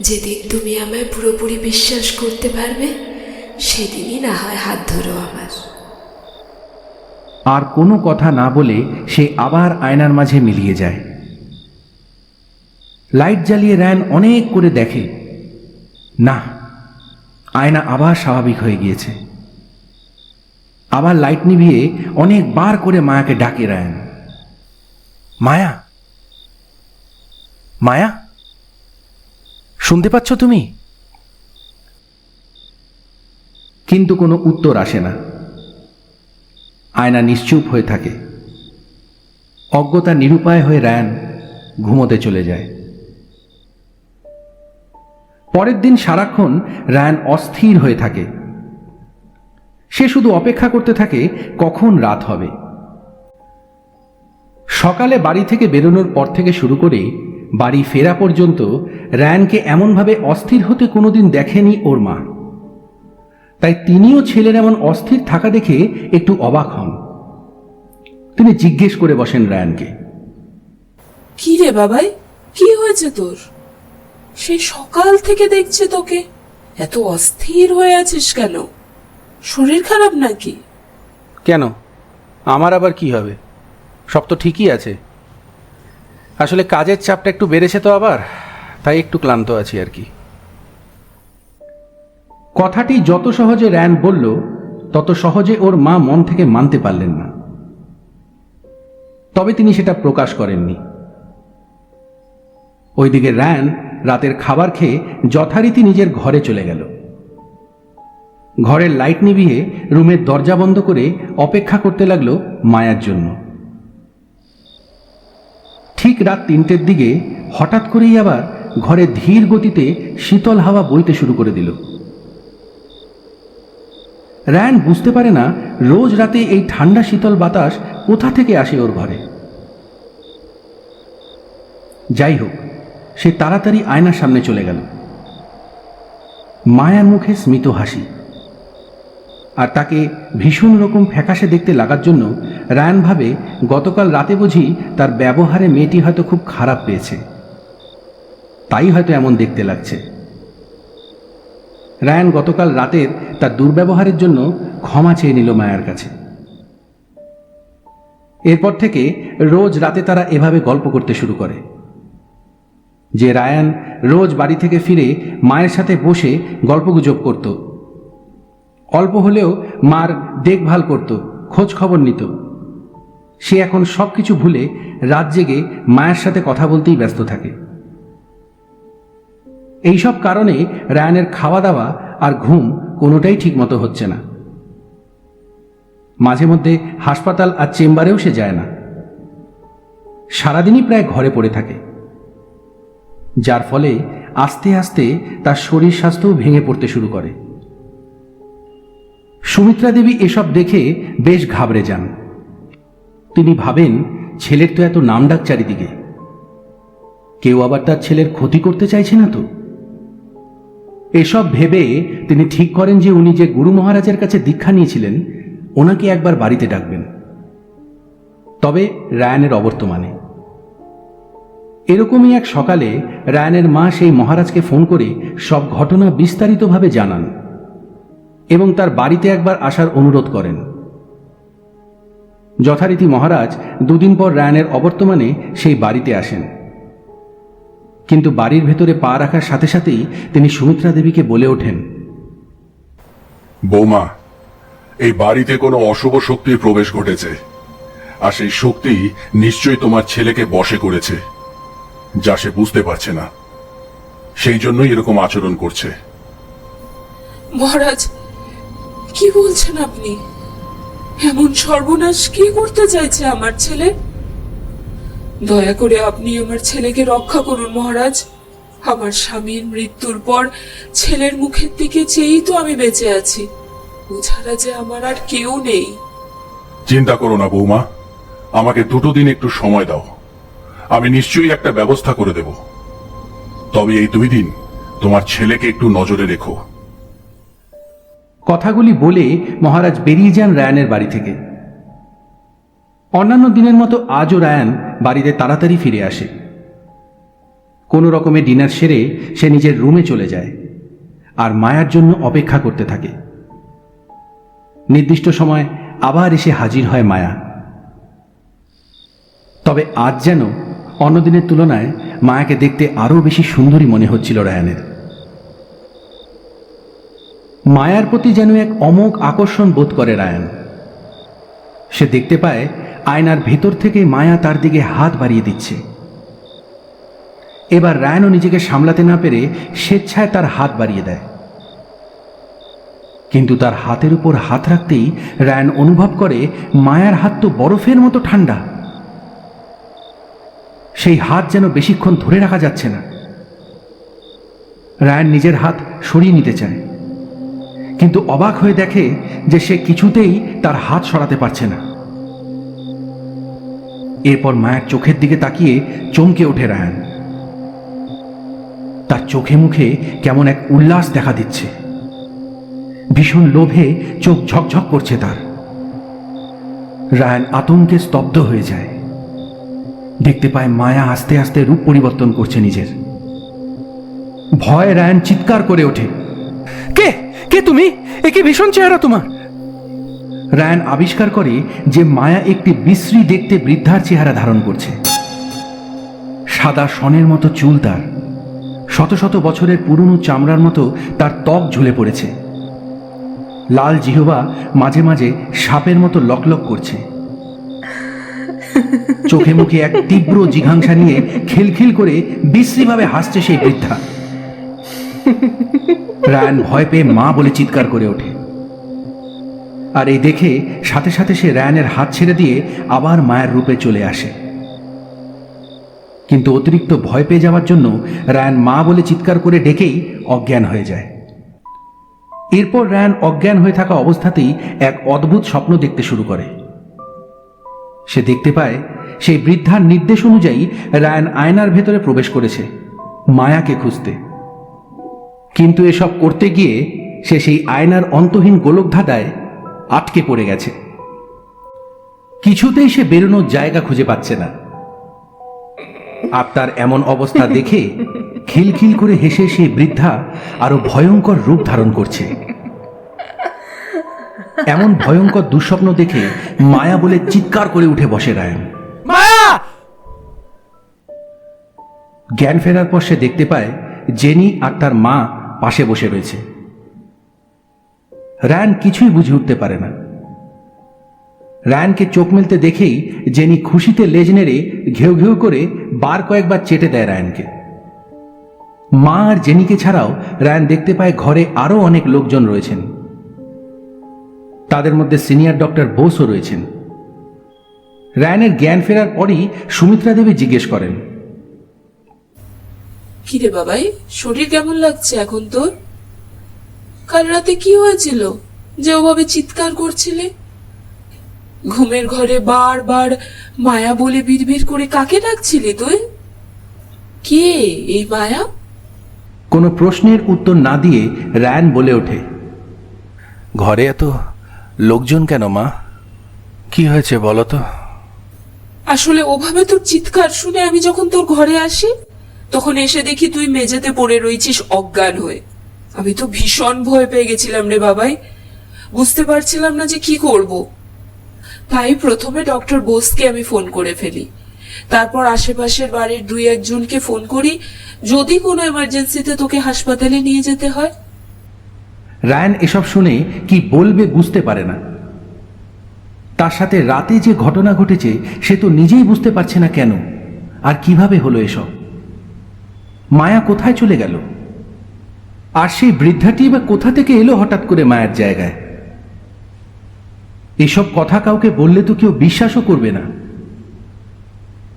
যেদিন তুমি আমায় পুরোপুরি বিশ্বাস করতে পারবে সেদিনই না হয় হাত ধরো আমার। আর কোনো কথা না বলে সে আবার আয়নার মাঝে মিলিয়ে যায়। লাইট জ্বালিয়ে রায়ান অনেক করে দেখে, না, আয়না আবার স্বাভাবিক হয়ে গিয়েছে। আবার লাইট নিভিয়ে অনেকবার করে মায়াকে ডাকে রায়ান, মায়া, মায়া, শুনতে পাচ্ছ তুমি? কিন্তু কোনো উত্তর আসে না। আয়না নিশ্চুপ হয়ে থাকে। অজ্ঞতা নিরুপায় হয়ে রায়ান ঘুমোতে চলে যায়। পরের দিন সারাক্ষণ রায়ান অস্থির হয়ে থাকে। সে শুধু অপেক্ষা করতে থাকে কখন রাত হবে। সকালে বাড়ি থেকে বেরোনোর পর থেকে শুরু করে বাড়ি ফেরা পর্যন্ত রায়ানকে এমনভাবে অস্থির হতে কোনোদিন দেখেনি ওর মা। তাই তিনিও ছেলের এমন অস্থির থাকা দেখে একটু অবাক হন। তিনি জিজ্ঞেস করে বসেন রায়ানকে, কি রে বাবাই, কি হয়েছে তোর? সেই সকাল থেকে দেখছে তোকে এত অস্থির হয়ে আছিস কেন? শরীর খারাপ নাকি? কেন, আমার আবার কি হবে? সব তো ঠিকই আছে। আসলে কাজের চাপটা একটু বেড়েছে তো আবার, তাই একটু ক্লান্ত আছি আর কি। কথাটি যত সহজে রায়ান বলল তত সহজে ওর মা মন থেকে মানতে পারলেন না। তবে তিনি সেটা প্রকাশ করেননি। ওইদিকে রায়ান রাতের খাবার খেয়ে যথারীতি নিজের ঘরে চলে গেল। ঘরের লাইট নিভিয়ে রুমের দরজা বন্ধ করে অপেক্ষা করতে লাগলো মায়ার জন্য। ঠিক রাত 3টের দিকে হঠাৎ করেই আবার ঘরে ধীর গতিতে শীতল হাওয়া বইতে শুরু করে দিল। রায়ান বুঝতে পারে না রোজ রাতে এই ঠান্ডা শীতল বাতাস কোথা থেকে আসে ওর ঘরে। যাই হোক, সে তাড়াতাড়ি আয়নার সামনে চলে গেল। মায়ার মুখে স্মিত হাসি, আর তাকে ভীষণ রকম ফ্যাকাশে দেখতে লাগার জন্য রায়ান ভাবে গতকাল রাতে বুঝি তার ব্যবহারে মেয়েটি হয়তো খুব খারাপ পেয়েছে, তাই হয়তো এমন দেখতে লাগছে। রায়ান গতকাল রাতের তার দুর্ব্যবহারের জন্য ক্ষমা চেয়ে নিল মায়ার কাছে। এরপর থেকে রোজ রাতে তারা এভাবে গল্প করতে শুরু করে যে রায়ান রোজ বাড়ি থেকে ফিরে মায়ের সাথে বসে গল্পগুজব করত, অল্প হলেও মার দেখভাল করত, খোঁজ খবর নিত। সে এখন সবকিছু ভুলে রাত জেগে মায়ের সাথে কথা বলতেই ব্যস্ত থাকে। এইসব কারণে রায়ানের খাওয়া দাওয়া আর ঘুম কোনোটাই ঠিকমতো হচ্ছে না। মাঝে মধ্যে হাসপাতাল আর চেম্বারেও সে যায় না। সারাদিনই প্রায় ঘরে পড়ে থাকে, যার ফলে আস্তে আস্তে তার শরীর স্বাস্থ্যও ভেঙে পড়তে শুরু করে। সুমিত্রা দেবী এসব দেখে বেশ ঘাবড়ে যান। তিনি ভাবেন ছেলের তো এত নামডাক চারিদিকে, কেউ আবার তার ছেলের ক্ষতি করতে চাইছে না তো। এসব ভেবে তিনি ঠিক করেন যে উনি যে গুরু মহারাজের কাছে দীক্ষা নিয়েছিলেন ওনাকে একবার বাড়িতে ডাকবেন, তবে রায়ানের অবর্তমানে। এরকমই এক সকালে রায়ানের মা সেই মহারাজকে ফোন করে সব ঘটনা বিস্তারিতভাবে জানান এবং তার বাড়িতে একবার আসার অনুরোধ করেন। যথারীতি মহারাজ 2 দিন পর রায়ানের অবর্তমানে সেই বাড়িতে আসেন। কিন্তু বাড়ির ভেতরে পা রাখার সাথে সাথেই তিনি সুমিত্রা দেবীকে বলে ওঠেন, বৌমা, এই বাড়িতে কোনো অশুভ শক্তির প্রবেশ ঘটেছে, আর সেই শক্তি নিশ্চয়ই তোমার ছেলেকে বশে করেছে, যা সে বুঝতে পারছে না। সেই জন্যই এরকম আচরণ করছে। মহারাজ, কি বলছেন আপনি? এমন সর্বনাশ কি করতে চাইছে আমার ছেলে? দয়া করে আপনি আমার ছেলেকে রক্ষা করুন মহারাজ। আমার স্বামীর মৃত্যুর পর ছেলের মুখের দিকে চেয়েই তো আমি বেঁচে আছি। ও ছাড়া যে আমার আর কেউ নেই। চিন্তা করো না বৌমা, আমাকে 2 দিন একটু সময় দাও, আমি নিশ্চয়ই একটা ব্যবস্থা করে দেব। তবে এই 2 দিন তোমার ছেলেকে একটু নজরে রেখো। কথাগুলি বলে মহারাজ বেরিয়ে যান রায়ানের বাড়ি থেকে। অন্যান্য দিনের মতো আজও রায়ান বাড়িতে তাড়াতাড়ি ফিরে আসে। কোনো রকমে ডিনার সেরে সে নিজের রুমে চলে যায় আর মায়ার জন্য অপেক্ষা করতে থাকে। নির্দিষ্ট সময় আবার এসে হাজির হয় মায়া। তবে আজ যেন অন্যদিনের তুলনায় মায়াকে দেখতে আরও বেশি সুন্দরী মনে হচ্ছিল রায়ানের। মায়ার প্রতি যেন এক অমোঘ আকর্ষণ বোধ করে রায়ান। সে দেখতে পায় আয়নার ভেতর থেকে মায়া তার দিকে হাত বাড়িয়ে দিচ্ছে। এবার রায়ানও নিজেকে সামলাতে না পেরে স্বেচ্ছায় তার হাত বাড়িয়ে দেয়। কিন্তু তার হাতের উপর হাত রাখতেই রায়ান অনুভব করে মায়ার হাত তো বরফের মতো ঠান্ডা। সেই হাত যেন বেশিক্ষণ ধরে রাখা যাচ্ছে না। রায়ান নিজের হাত সরিয়ে নিতে চায়, কিন্তু অবাক হয়ে দেখে যে সে কিছুতেই তার হাত সরাতে পারছে না। এরপর মায়ের চোখের দিকে তাকিয়ে চমকে ওঠে রায়ান। তার চোখে মুখে কেমন এক উল্লাস দেখা দিচ্ছে। ভীষণ লোভে চোখ ঝকঝক করছে তার। রায়ান আতঙ্কে স্তব্ধ হয়ে যায়। দেখতে পায় মায়া আস্তে আস্তে রূপ পরিবর্তন করছে নিজের। ভয়ে রায়ান চিৎকার করে ওঠে, কে কে তুমি? এ কি ভীষণ চেহারা তোমার! রায়ান আবিষ্কার করে যে মায়া একটি বিশ্রী দেখতে বৃদ্ধার চেহারা ধারণ করছে। সাদা শনের মতো চুল তার, শত শত বছরের পুরনো চামড়ার মতো তার ত্বক ঝুলে পড়েছে। লাল জিহ্বা মাঝে মাঝে সাপের মতো লকলক করছে। চোখে মুখে এক তীব্র জিঘাংসা নিয়ে খিলখিল করে বিশ্রীভাবে হাসছে সেই বৃদ্ধা। রায়ান ভয় পেয়ে মা বলে চিৎকার করে ওঠে। আর এই দেখে সাথে সাথে সে রায়ানের হাত ছেড়ে দিয়ে আবার মায়ের রূপে চলে আসে। কিন্তু অতিরিক্ত ভয় পেয়ে যাওয়ার জন্য রায়ান মা বলে চিৎকার করে ডেকেই অজ্ঞান হয়ে যায়। এরপর রায়ান অজ্ঞান হয়ে থাকা অবস্থাতেই এক অদ্ভুত স্বপ্ন দেখতে শুরু করে। সে দেখতে পায় সেই বৃদ্ধার নির্দেশ অনুযায়ী রায়ান আয়নার ভেতরে প্রবেশ করেছে মায়াকে খুঁজতে। কিন্তু এসব করতে গিয়ে সে সেই আয়নার অন্তহীন গোলকধাঁধায় আটকে পড়ে গেছে। কিছুতেই সে বেরোনোর জায়গা খুঁজে পাচ্ছে না। আর তার এমন অবস্থা দেখে খিলখিল করে হেসে সেই বৃদ্ধা আরো ভয়ঙ্কর রূপ ধারণ করছে। এমন ভয়ঙ্কর দুঃস্বপ্ন দেখে মায়া বলে চিৎকার করে উঠে বসে রায়ান। মায়া! জ্ঞান ফেরার পর সে দেখতে পায় জেনি আর তার মা পাশে বসে রয়েছে। রায়ান কিছুই বুঝে উঠতে পারে না। রায়ানকে চোখ মেলতে দেখেই জেনি খুশিতে লেজ নেড়ে ঘেউ ঘেউ করে বার কয়েকবার চেটে দেয় রায়ানকে। মা আর জেনিকে ছাড়াও রায়ান দেখতে পায় ঘরে আরো অনেক লোকজন রয়েছেন। তাদের মধ্যে সিনিয়র ডক্টর বোসও রয়েছেন। রায়ানের জ্ঞান ফেরার পরই সুমিত্রা দেবী জিজ্ঞেস করেন, কিরে বাবাই, শরীর কেমন লাগছে এখন তোর? কাল রাতে কি হয়েছিল যে ওভাবে চিৎকার করছিলে? ঘুমের ঘরে বারবার মায়া বলে বিড়বিড় করে কাকে ডাকছিলি তুই? কে এই মায়া? কোনো প্রশ্নের উত্তর না দিয়ে রায়ান বলে ওঠে, ঘরে এত লোকজন কেন মা? কি হয়েছে বলো তো? আসলে ওভাবে তোর চিৎকার শুনে আমি যখন তোর ঘরে আসি তখন এসে দেখি তুই মেঝেতে পড়ে রয়েছিস অজ্ঞান হয়ে। আমি তো ভীষণ ভয় পেয়ে গেছিলাম রে বাবাই, বুঝতে পারছিলাম না যে কি করব। তাই প্রথমে ডক্টর বোসকে আমি ফোন করে ফেলি, তারপর আশেপাশের বাড়ির 2-1 জনকে ফোন করি যদি কোনো এমার্জেন্সিতে তোকে হাসপাতালে নিয়ে যেতে হয়। রায়ান এসব শুনে কি বলবে বুঝতে পারে না। তার সাথে রাতে যে ঘটনা ঘটেছে সে তো নিজেই বুঝতে পারছে না কেন আর কিভাবে হলো এসব। মায়া কোথায় চলে গেল? আর সেই বৃদ্ধাটি বা কোথা থেকে এলো হঠাৎ করে মায়ের জায়গায়? এসব কথা কাউকে বললে তো কেউ বিশ্বাসও করবে না।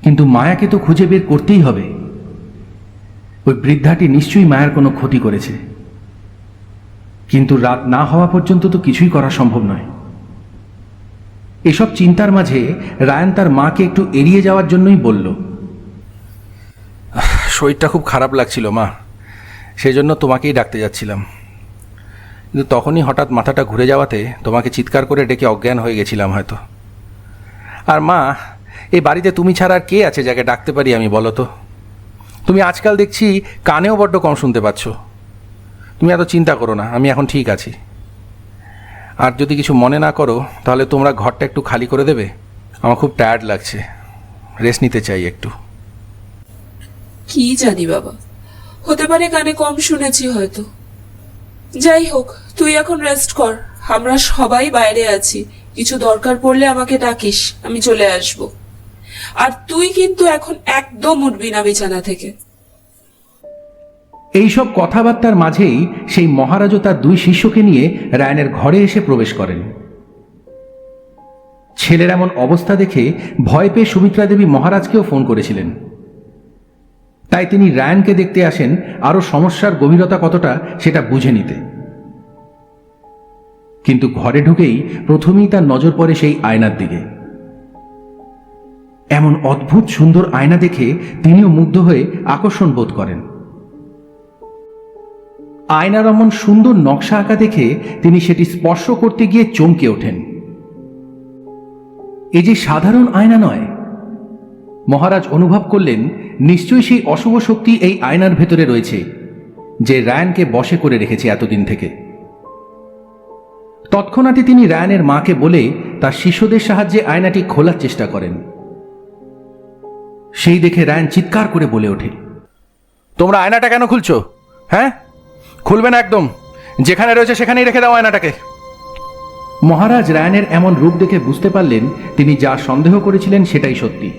কিন্তু মায়াকে তো খুঁজে বের করতেই হবে। ওই বৃদ্ধাটি নিশ্চয়ই মায়ের কোনো ক্ষতি করেছে, কিন্তু রাত না হওয়া পর্যন্ত তো কিছুই করা সম্ভব নয়। এসব চিন্তার মাঝে রায়ান তার মাকে একটু এড়িয়ে যাওয়ার জন্যই বলল, শরীরটা খুব খারাপ লাগছিল মা, সেজন্য তোমাকেই ডাকতে যাচ্ছিলাম। কিন্তু তখনই হঠাৎ মাথাটা ঘুরে যাওয়াতে তোমাকে চিৎকার করে ডেকে অজ্ঞান হয়ে গেছিলাম হয়তো। আর মা, এই বাড়িতে তুমি ছাড়া আর কে আছে যাকে ডাকতে পারি আমি বলো তো? তুমি আজকাল দেখছি কানেও বড্ড কম শুনতে পাচ্ছ। তুমি এত চিন্তা করো না, আমি এখন ঠিক আছি। আর যদি কিছু মনে না করো তাহলে তোমরা ঘরটা একটু খালি করে দেবে? আমার খুব টায়ার্ড লাগছে, রেস্ট নিতে চাই একটু। কি জানি বাবা, হতে পারে কানে কম শুনেছি হয়তো। যাই হোক, তুই এখন রেস্ট কর, আমরা সবাই বাইরে আছি, কিছু দরকার পড়লে আমাকে ডাকিস, আমি চলে আসব। আর তুই কিন্তু এখন একদম উঠবি না বিছানা থেকে। এইসব কথাবার্তার মাঝেই সেই মহারাজও তার দুই শিষ্যকে নিয়ে রায়ানের ঘরে এসে প্রবেশ করেন। ছেলের এমন অবস্থা দেখে ভয় পেয়ে সুমিত্রা দেবী মহারাজকেও ফোন করেছিলেন। তাই তিনি রায়ানকে দেখতে আসেন আরো সমস্যার গভীরতা কতটা সেটা বুঝে নিতে। কিন্তু ঘরে ঢুকেই প্রথমেই তার নজর পড়ে সেই আয়নার দিকে। এমন অদ্ভুত সুন্দর আয়না দেখে তিনিও মুগ্ধ হয়ে আকর্ষণ বোধ করেন। আয়নার এমন সুন্দর নকশা আঁকা দেখে তিনি সেটি স্পর্শ করতে গিয়ে চমকে ওঠেন। এ যে সাধারণ আয়না নয়। মহারাজ অনুভব করলেন নিশ্চয়ই সেই অশুভ শক্তি এই আয়নার ভেতরে রয়েছে, যে রায়ানকে বশে করে রেখেছে এতদিন থেকে। তৎক্ষণাৎই তিনি রায়ানের মাকে বলে তার শিষ্যদের সাহায্যে আয়নাটি খোলার চেষ্টা করেন। সেই দেখে রায়ান চিৎকার করে বলে ওঠে, তোমরা আয়নাটা কেন খুলছো? হ্যাঁ, খুলবে না একদম, যেখানে রয়েছে সেখানেই রেখে দাও আয়নাটাকে। মহারাজ রায়ানের এমন রূপ দেখে বুঝতে পারলেন তিনি যা সন্দেহ করেছিলেন সেটাই সত্যি।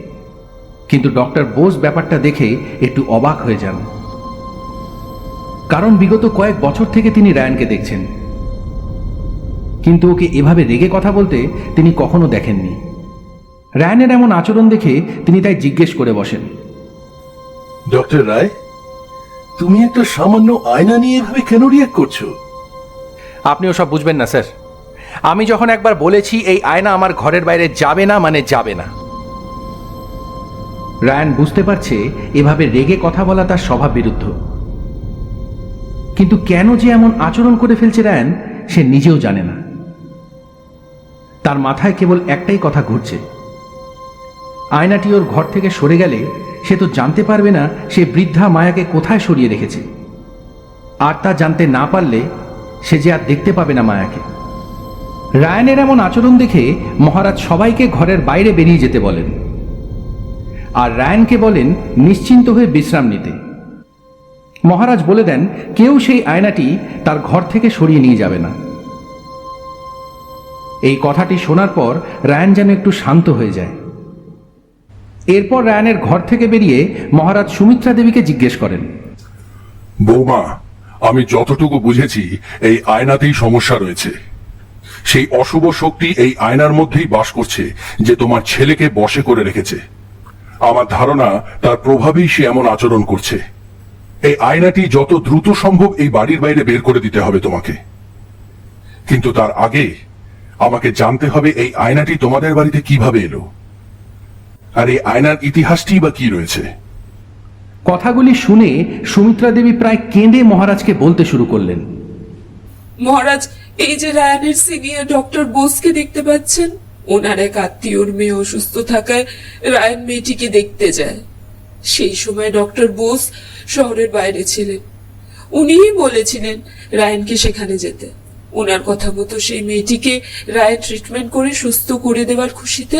কিন্তু ডক্টর বোস ব্যাপারটা দেখে একটু অবাক হয়ে যান, কারণ বিগত কয়েক বছর থেকে তিনি রায়ানকে দেখছেন, কিন্তু ওকে এভাবে রেগে কথা বলতে তিনি কখনো দেখেননি। রায়ানের এমন আচরণ দেখে তিনি তাই জিজ্ঞেস করে বসেন, ডক্টর রায়, তুমি একটা সামান্য আয়না নিয়ে এভাবে কেন রিয়াক্ট করছো? আপনি ওসব বুঝবেন না স্যার। আমি যখন একবার বলেছি এই আয়না আমার ঘরের বাইরে যাবে না মানে যাবে না। রায়ান বুঝতে পারছে এভাবে রেগে কথা বলা তার স্বভাব বিরুদ্ধ, কিন্তু কেন যে এমন আচরণ করে ফেলছে রায়ান সে নিজেও জানে না। তার মাথায় কেবল একটাই কথা ঘুরছে, আয়নাটি ওর ঘর থেকে সরে গেলে সে তো জানতে পারবে না সে বৃদ্ধা মায়াকে কোথায় সরিয়ে রেখেছে, আর তা জানতে না পারলে সে যে আর দেখতে পাবে না মায়াকে। রায়ানের এমন আচরণ দেখে মহারাজ সবাইকে ঘরের বাইরে বেরিয়ে যেতে বলেন, আর রায়ানকে বলেন নিশ্চিন্ত হয়ে বিশ্রাম নিতে। মহারাজ বলে দেন কেউ সেই আয়নাটি তার ঘর থেকে সরিয়ে নিয়ে যাবে না। এই কথাটি শোনার পর রায়ান যেন একটু শান্ত হয়ে যায়। এরপর রায়ানের ঘর থেকে বেরিয়ে মহারাজ সুমিত্রা দেবীকে জিজ্ঞেস করেন, বৌমা, আমি যতটুকু বুঝেছি এই আয়নাতেই সমস্যা রয়েছে। সেই অশুভ শক্তি এই আয়নার মধ্যেই বাস করছে, যে তোমার ছেলেকে বশে করে রেখেছে। আমার ধারণা তার প্রভাবেই সে এমন আচরণ করছে। এই আয়নাটি যত দ্রুত সম্ভব এই বাড়ির বাইরে বের করে দিতে হবে তোমাকে, কিন্তু তার আগে আমাকে জানতে হবে এই আয়নাটি তোমাদের বাড়িতে কিভাবে এলো, আর এই আয়নার ইতিহাসটি বা কি রয়েছে। কথাগুলি শুনে সুমিত্রা দেবী প্রায় কেঁদে মহারাজকে বলতে শুরু করলেন, মহারাজ, এই যে রায়ানের সিনিয়র ডক্টর বোসকে দেখতে পাচ্ছেন, ওনার এক আত্মীয়র মেয়ে অসুস্থ থাকায় রায়ান মেয়েটিকে দেখতে যায়। সেই সময় ডক্টর বোস শহরের বাইরে ছিলেন, উনিই বলেছিলেন রায়ানকে সেখানে যেতে। ওনার কথা মতো সেই মেয়েটিকে রায়ান ট্রিটমেন্ট করে সুস্থ করে দেওয়ার খুশিতে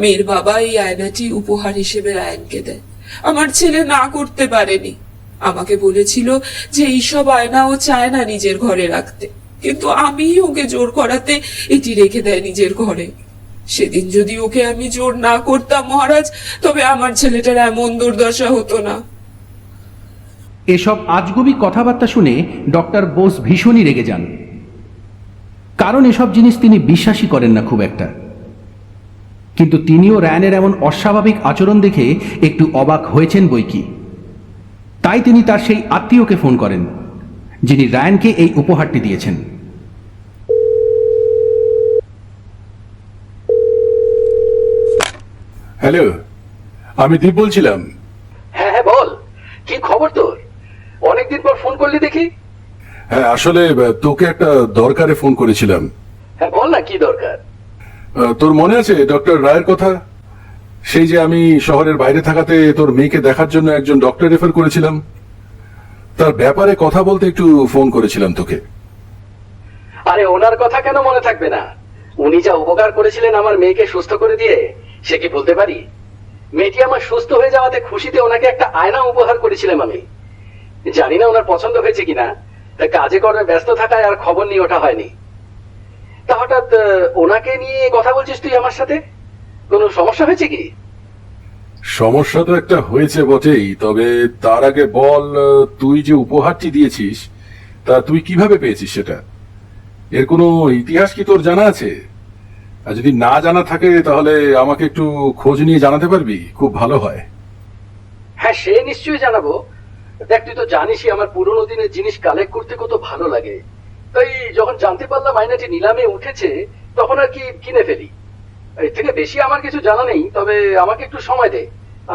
মেয়ের বাবা এই আয়নাটি উপহার হিসেবে রায়ানকে দেয়। আমার ছেলে না করতে পারেনি, আমাকে বলেছিল যে এইসব আয়না ও চায় না নিজের ঘরে রাখতে, কিন্তু আমি ওকে জোর করাতে এটি রেখে দেয় নিজের ঘরে। সেদিন যদি ওকে আমি জোর না করতাম মহারাজ, তবে আমার ছেলেটার এমন দুর্দশা হতো না। এসব আজগুবি কথাবার্তা শুনে ডক্টর বোস ভীষণই রেগে যান, কারণ এসব জিনিস তিনি বিশ্বাসই করেন না খুব একটা। কিন্তু তিনিও রায়ানের এমন অস্বাভাবিক আচরণ দেখে একটু অবাক হয়েছেন বইকি। তাই তিনি তার সেই আত্মীয়কে ফোন করেন যিনি রায়ানকে এই উপহারটি দিয়েছেন। হ্যালো, আমি দীপ বলছিলাম। হ্যাঁ হ্যাঁ, বল, কি খবর তোর? অনেকদিন পর ফোন করলি দেখি। হ্যাঁ, আসলে তোকে একটা দরকারে ফোন করেছিলাম। হ্যাঁ বল না, কি দরকার? তোর মনে আছে ডক্টর রায়ের কথা? সেই যে আমি শহরের বাইরে থাকাতে তোর মেয়েকে দেখার জন্য একজন ডক্টর রেফার করেছিলাম, তার ব্যাপারে কথা বলতে একটু ফোন করেছিলাম তোকে। আরে ওনার কথা কেন মনে থাকবে না? উনি যা উপকার করেছিলেন আমার মেয়েকে সুস্থ করে দিয়ে, সে কি বলতে পারি? মেয়েটি আমার সুস্থ হয়ে যাওয়াতে খুশিতে ওনাকে একটা আয়না উপহার করেছিলাম আমি। জানি না ওনার পছন্দ হয়েছে কিনা, তা কাজে কর্মে ব্যস্ত থাকায় আর খবর নিয়ে ওঠা হয়নি। তা হঠাৎ ওনাকে নিয়ে কথা বলছিস তুই আমার সাথে? কোনো সমস্যা হয়েছে কি? সমস্যা তো একটা হয়েছে বটেই, তবে তার আগে বল, তুই যে উপহারটি দিয়েছিস তা তুই কিভাবে পেয়েছিস সেটা? এর কোনো ইতিহাস কি তোর জানা আছে? আর যদি না জানা থাকে তাহলে আমাকে একটু খোঁজ নিয়ে জানাতে পারবি, খুব ভালো হয়। হ্যাঁ, সে নিশ্চয়ই জানাবো। দেখ, তুই তো জানিসই আমার পুরোনো দিনের জিনিস কালেক্ট করতে কত ভালো লাগে। তাই যখন জানতে পারলাম আয়নাটি নিলামে উঠেছে, তখন আর কি কিনে ফেলি। এর থেকে বেশি আমার কিছু জানা নেই, তবে আমাকে একটু সময় দে,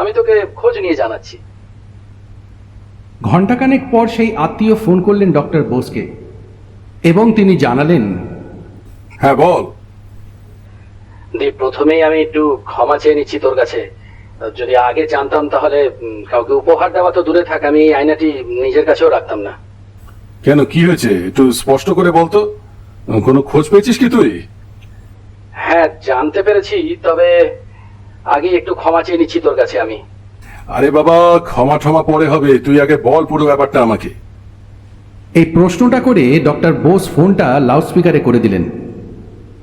আমি তোকে খোঁজ নিয়ে জানাচ্ছি। ঘণ্টাখানেক পর সেই আত্মীয় ফোন করলেন ডক্টর বোসকে এবং তিনি জানালেন, হ্যাঁ বল। দীপ, প্রথমেই আমি একটু ক্ষমা চেয়ে নিচ্ছি তোর কাছে। যদি আগে জানতাম তাহলে কাউকে উপহার দেওয়া তো দূরে থাক, আমি এই আয়নাটি নিজের কাছেও রাখতাম না। কেন, কি হয়েছে একটু স্পষ্ট করে বলতো? কোনো খোঁজ পেয়েছিস কি তুই? হ্যাঁ, জানতে পেরেছি, তবে আগে একটু ক্ষমা চেয়ে নিচ্ছি তোর কাছে আমি। আরে বাবা, ক্ষমা ঠমা পরে হবে, তুই আগে বল পুরো ব্যাপারটা আমাকে। এই প্রশ্নটা করে ডক্টর বোস ফোনটা লাউডস্পিকারে করে দিলেন,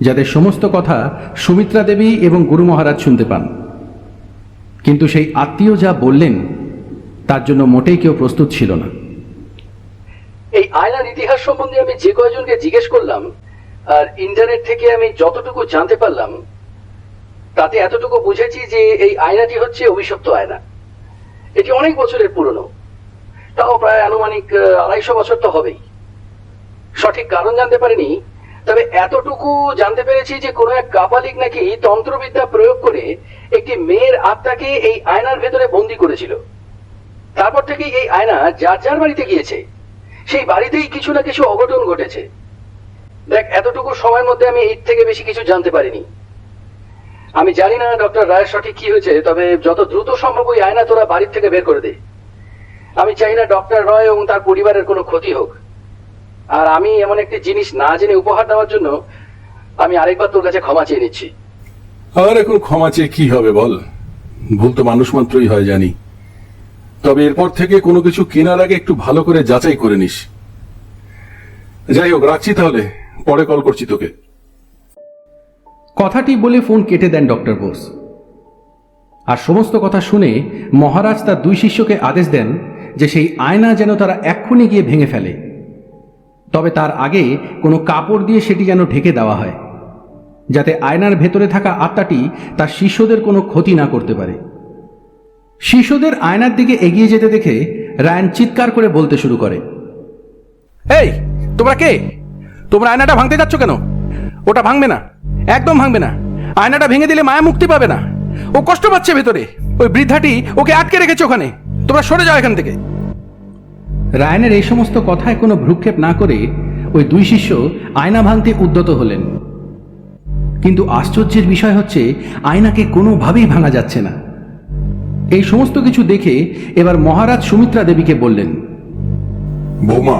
যাতে সমস্ত কথা সুমিত্রা দেবী এবং গুরু মহারাজ শুনতে পান। কিন্তু সেই আত্মীয় যা বললেন তার জন্য মোটেই কেউ প্রস্তুত ছিল না। এই আয়নার ইতিহাস সম্বন্ধে আমি যে কয়জনকে জিজ্ঞেস করলাম আর ইন্টারনেট থেকে আমি যতটুকু জানতে পারলাম, তাতে এতটুকু বুঝেছি যে এই আয়নাটি হচ্ছে অভিশপ্ত আয়না। এটি অনেক বছরের পুরনো, তাও প্রায় আনুমানিক 250 বছর তো হবেই। সঠিক কারণ জানতে পারিনি, তবে এতটুকু জানতে পেরেছি যে কোনো এক কাপালিক নাকি তন্ত্রবিদ্যা প্রয়োগ করে একটি মেয়ের আত্মাকে এই আয়নার ভেতরে বন্দি করেছিল। তারপর থেকে এই আয়না যার যার বাড়িতে গিয়েছে, সেই বাড়িতেই কিছু না কিছু অঘটন ঘটেছে। দেখ, এতটুকু সময়ের মধ্যে আমি এর থেকে বেশি কিছু জানতে পারিনি। আমি জানি না ডক্টর রায়ের সঠিক কি হয়েছে, তবে যত দ্রুত সম্ভব ওই আয়না তোরা বাড়ির থেকে বের করে দে। আমি চাই না ডক্টর রয় এবং তার পরিবারের কোনো ক্ষতি হোক। আর আমি এমন একটি জিনিস না জেনে উপহার দেওয়ার জন্য আমি আরেকবার তোর কাছে ক্ষমা চেয়ে নিচ্ছি। আর এখন ক্ষমা চেয়ে কি হবে বল, ভুল তো মানুষ মাত্রই হয় জানি। তবে এরপর থেকে কোনো কিছু কেনার আগে একটু ভালো করে যাচাই করে নিস। যাই হোক, রাখছি তাহলে, পরে কল করছি তোকে। কথাটি বলে ফোন কেটে দেন ডক্টর বোস। আর সমস্ত কথা শুনে মহারাজ তার 2 শিষ্যকে আদেশ দেন যে সেই আয়না যেন তারা এক্ষুনি গিয়ে ভেঙে ফেলে, তবে তার আগে কোনো কাপড় দিয়ে সেটি যেন ঢেকে দেওয়া হয়, যাতে আয়নার ভেতরে থাকা আত্মাটি তার শিষ্যদের কোনো ক্ষতি না করতে পারে। শিষ্যদের আয়নার দিকে এগিয়ে যেতে দেখে রায়ান চিৎকার করে বলতে শুরু করে, এই, তোমরা কে? তোমরা আয়নাটা ভাঙতে যাচ্ছ কেন? ওটা ভাঙবে না, একদম ভাঙবে না। আয়নাটা ভেঙে দিলে মায়া মুক্তি পাবে না, ও কষ্ট পাচ্ছে ভেতরে। ওই বৃদ্ধাটি ওকে আটকে রেখেছে ওখানে, তোমরা সরে যাও এখান থেকে। রায়ানের এই সমস্ত কথায় কোনো ভ্রুক্ষেপ না করে ওই 2 শিষ্য আয়না ভাঙতে উদ্যত হলেন। কিন্তু আশ্চর্যের বিষয় হচ্ছে আয়নাকে কোনোভাবেই ভাঙা যাচ্ছে না। এই সমস্ত কিছু দেখে এবার মহারাজ সুমিত্রা দেবীকে বললেন, বৌমা,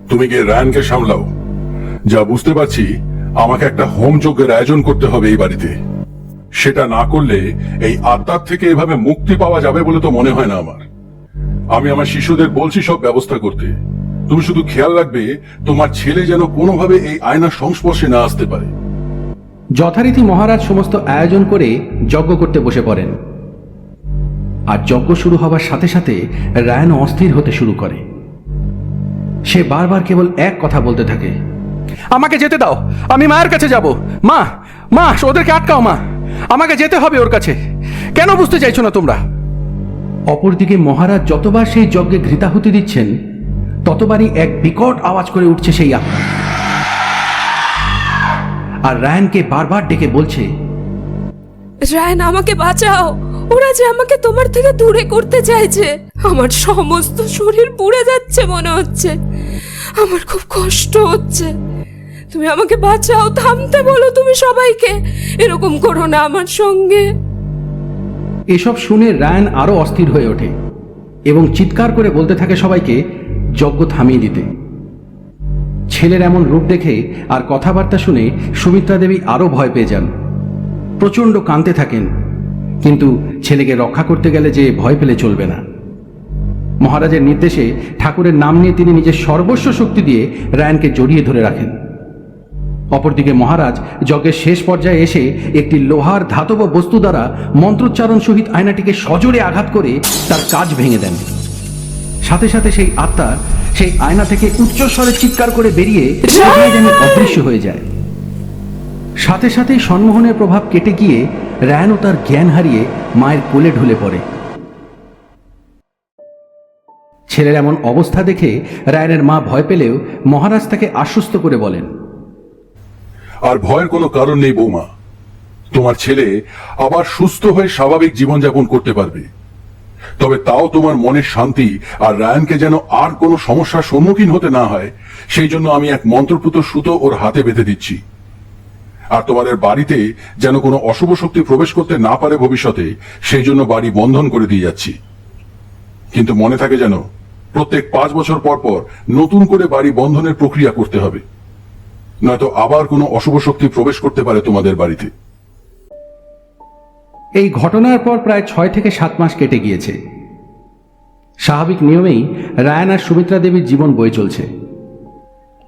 তুমি গিয়ে রায়ানকে সামলাও। যা বুঝতে পারছি, আমাকে একটা হোম যজ্ঞের আয়োজন করতে হবে এই বাড়িতে। সেটা না করলে এই আত্মার থেকে এভাবে মুক্তি পাওয়া যাবে বলে তো মনে হয় না আমার। আমি আমার শিশুদের বলছি সব ব্যবস্থা করতে। তুমি শুধু খেয়াল রাখবে তোমার ছেলে যেন কোনোভাবে এই আয়নার সংস্পর্শে না আসতে পারে। যথারীতি মহারাজ সমস্ত আয়োজন করে যজ্ঞ করতে বসে পড়েন। আর যজ্ঞ শুরু হবার সাথে সাথে রায়ান অস্থির হতে শুরু করে। সে বারবার কেবল এক কথা বলতে থাকে, আমাকে যেতে দাও, আমি মায়ের কাছে যাব। মা, মা, ওদেরকে আটকাও মা, আমাকে যেতে হবে ওর কাছে। কেন বুঝতে চাইছো না তোমরা? অপরদিকে মহারাজ যতবার সেই যজ্ঞে ঘৃতাহুতি দিচ্ছেন, ততবারই এক বিকট আওয়াজ করে উঠছে সেই আত্মা। আর রায়ানকে বারবার ডেকে বলছে, রায়ান, আমাকে বাঁচাও, ওরা যে আমাকে তোমার থেকে দূরে করতে চাইছে। আমার সমস্ত শরীর পুড়ে যাচ্ছে মনে হচ্ছে, আমার খুব কষ্ট হচ্ছে। তুমি আমাকে বাঁচাও, থামতে বলো তুমি সবাইকে, এরকম করো না আমার সঙ্গে। এসব শুনে রায়ান আরো অস্থির হয়ে ওঠে এবং চিৎকার করে বলতে থাকে সবাইকে যজ্ঞ থামিয়ে দিতে। ছেলের এমন রূপ দেখে আর কথাবার্তা শুনে সুমিত্রা দেবী আরও ভয় পেয়ে যান। প্রচণ্ড কাঁদতে থাকেন, কিন্তু ছেলেকে রক্ষা করতে গেলে যে ভয় পেলে চলবে না। মহারাজের নির্দেশে ঠাকুরের নাম নিয়ে তিনি নিজের সর্বস্ব শক্তি দিয়ে রায়ানকে জড়িয়ে ধরে রাখেন। অপরদিকে মহারাজ যজ্ঞের শেষ পর্যায়ে এসে একটি লোহার ধাতব বস্তু দ্বারা মন্ত্রোচ্চারণ সহিত আয়নাটিকে সজোরে আঘাত করে তার কাজ ভেঙে দেন। সাথে সাথে সেই আত্মা সেই আয়না থেকে উচ্চস্বরে চিৎকার করে বেরিয়ে কোথায় যেন অদৃশ্য হয়ে যায়। সাথে সাথেই সম্মোহনের প্রভাব কেটে গিয়ে রায়ানও তার জ্ঞান হারিয়ে মায়ের কোলে ঢলে পড়ে। ছেলের এমন অবস্থা দেখে রায়ানের মা ভয় পেলেও মহারাজ তাকে আশ্বস্ত করে বলেন, আর ভয়ের কোনো কারণ নেই বৌমা, তোমার ছেলে আবার সুস্থ হয়ে স্বাভাবিক জীবনযাপন করতে পারবে। তবে তাও তোমার মনের শান্তি আর রায়ানকে যেন আর কোনো সমস্যার সম্মুখীন হতে না হয়, সেই জন্য আমি এক মন্ত্রপুত সুতো ওর হাতে বেঁধে দিচ্ছি। আর তোমাদের বাড়িতে যেন কোনো অশুভ শক্তি প্রবেশ করতে না পারে ভবিষ্যতে, সেই জন্য বাড়ি বন্ধন করে দিয়ে যাচ্ছি। কিন্তু মনে থাকে যেন প্রত্যেক 5 বছর পর পর নতুন করে বাড়ি বন্ধনের প্রক্রিয়া করতে হবে, নয়তো আবার কোনো অশুভ শক্তি প্রবেশ করতে পারে তোমাদের বাড়িতে। এই ঘটনার পর প্রায় 6 থেকে 7 মাস কেটে গিয়েছে। স্বাভাবিক নিয়মেই রায়ান আর সুমিত্রা দেবীর জীবন বয়ে চলছে।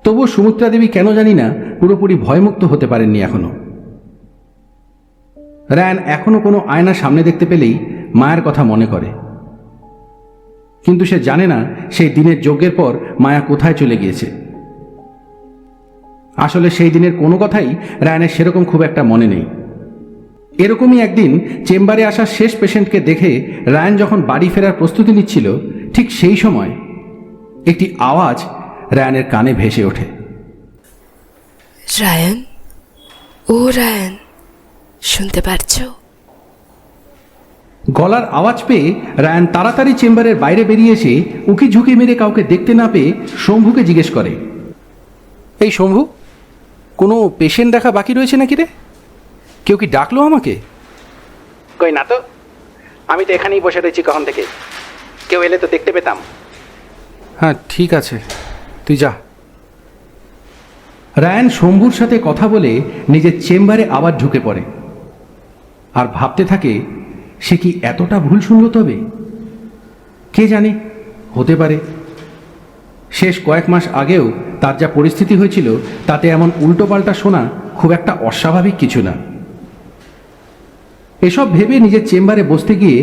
তবুও সুমিত্রা দেবী কেন জানি না পুরোপুরি ভয়মুক্ত হতে পারেননি এখনো। রায়ান এখনো কোনো আয়না সামনে দেখতে পেলেই মায়ের কথা মনে করে, কিন্তু সে জানে না সেই দিনের যজ্ঞের পর মায়া কোথায় চলে গিয়েছে। আসলে সেই দিনের কোনো কথাই রায়ানের সেরকম খুব একটা মনে নেই। এরকমই একদিন চেম্বারে আসা শেষ পেশেন্টকে দেখে রায়ান যখন বাড়ি ফেরার প্রস্তুতি নিচ্ছিল, ঠিক সেই সময় একটি আওয়াজ রায়ানের কানে ভেসে ওঠে। রায়ান, ও রায়ান, শুনতে পারছো? গলার আওয়াজ পেয়ে রায়ান তাড়াতাড়ি চেম্বারের বাইরে বেরিয়ে এসে উকি ঝুঁকি মেরে কাউকে দেখতে না পেয়ে শম্ভুকে জিজ্ঞেস করে, এই শম্ভু, কোনো পেশেন্ট দেখা বাকি রয়েছে নাকি রে? কেউ কি ডাকলো আমাকে? কই না তো, আমি তো এখানেই বসে রয়েছি কখন থেকে, কেউ এলে তো দেখতে পেতাম। হ্যাঁ ঠিক আছে, তুই যা। রায়ান শম্ভুর সাথে কথা বলে নিজের চেম্বারে আবার ঢুকে পড়ে আর ভাবতে থাকে, সে কি এতটা ভুল শুনল? তবে কে জানে, হতে পারে শেষ কয়েক মাস আগেও তার যা পরিস্থিতি হয়েছিল তাতে এমন উল্টোপাল্টা শোনা খুব একটা অস্বাভাবিক কিছু না। এসব ভেবে নিজের চেম্বারে বসতে গিয়ে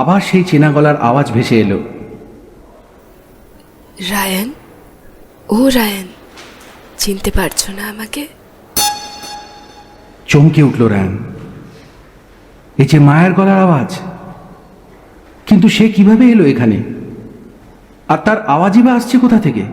আবার সেই চেনা গলার আওয়াজ ভেসে এলো, রায়ান, ও রায়ান, চিনতে পারছো না আমাকে? চমকে উঠল রায়ান। এই যে মায়ের গলার আওয়াজ, কিন্তু সে কিভাবে এলো এখানে? আর তার আওয়াজই বা আসছে কোথা থেকে?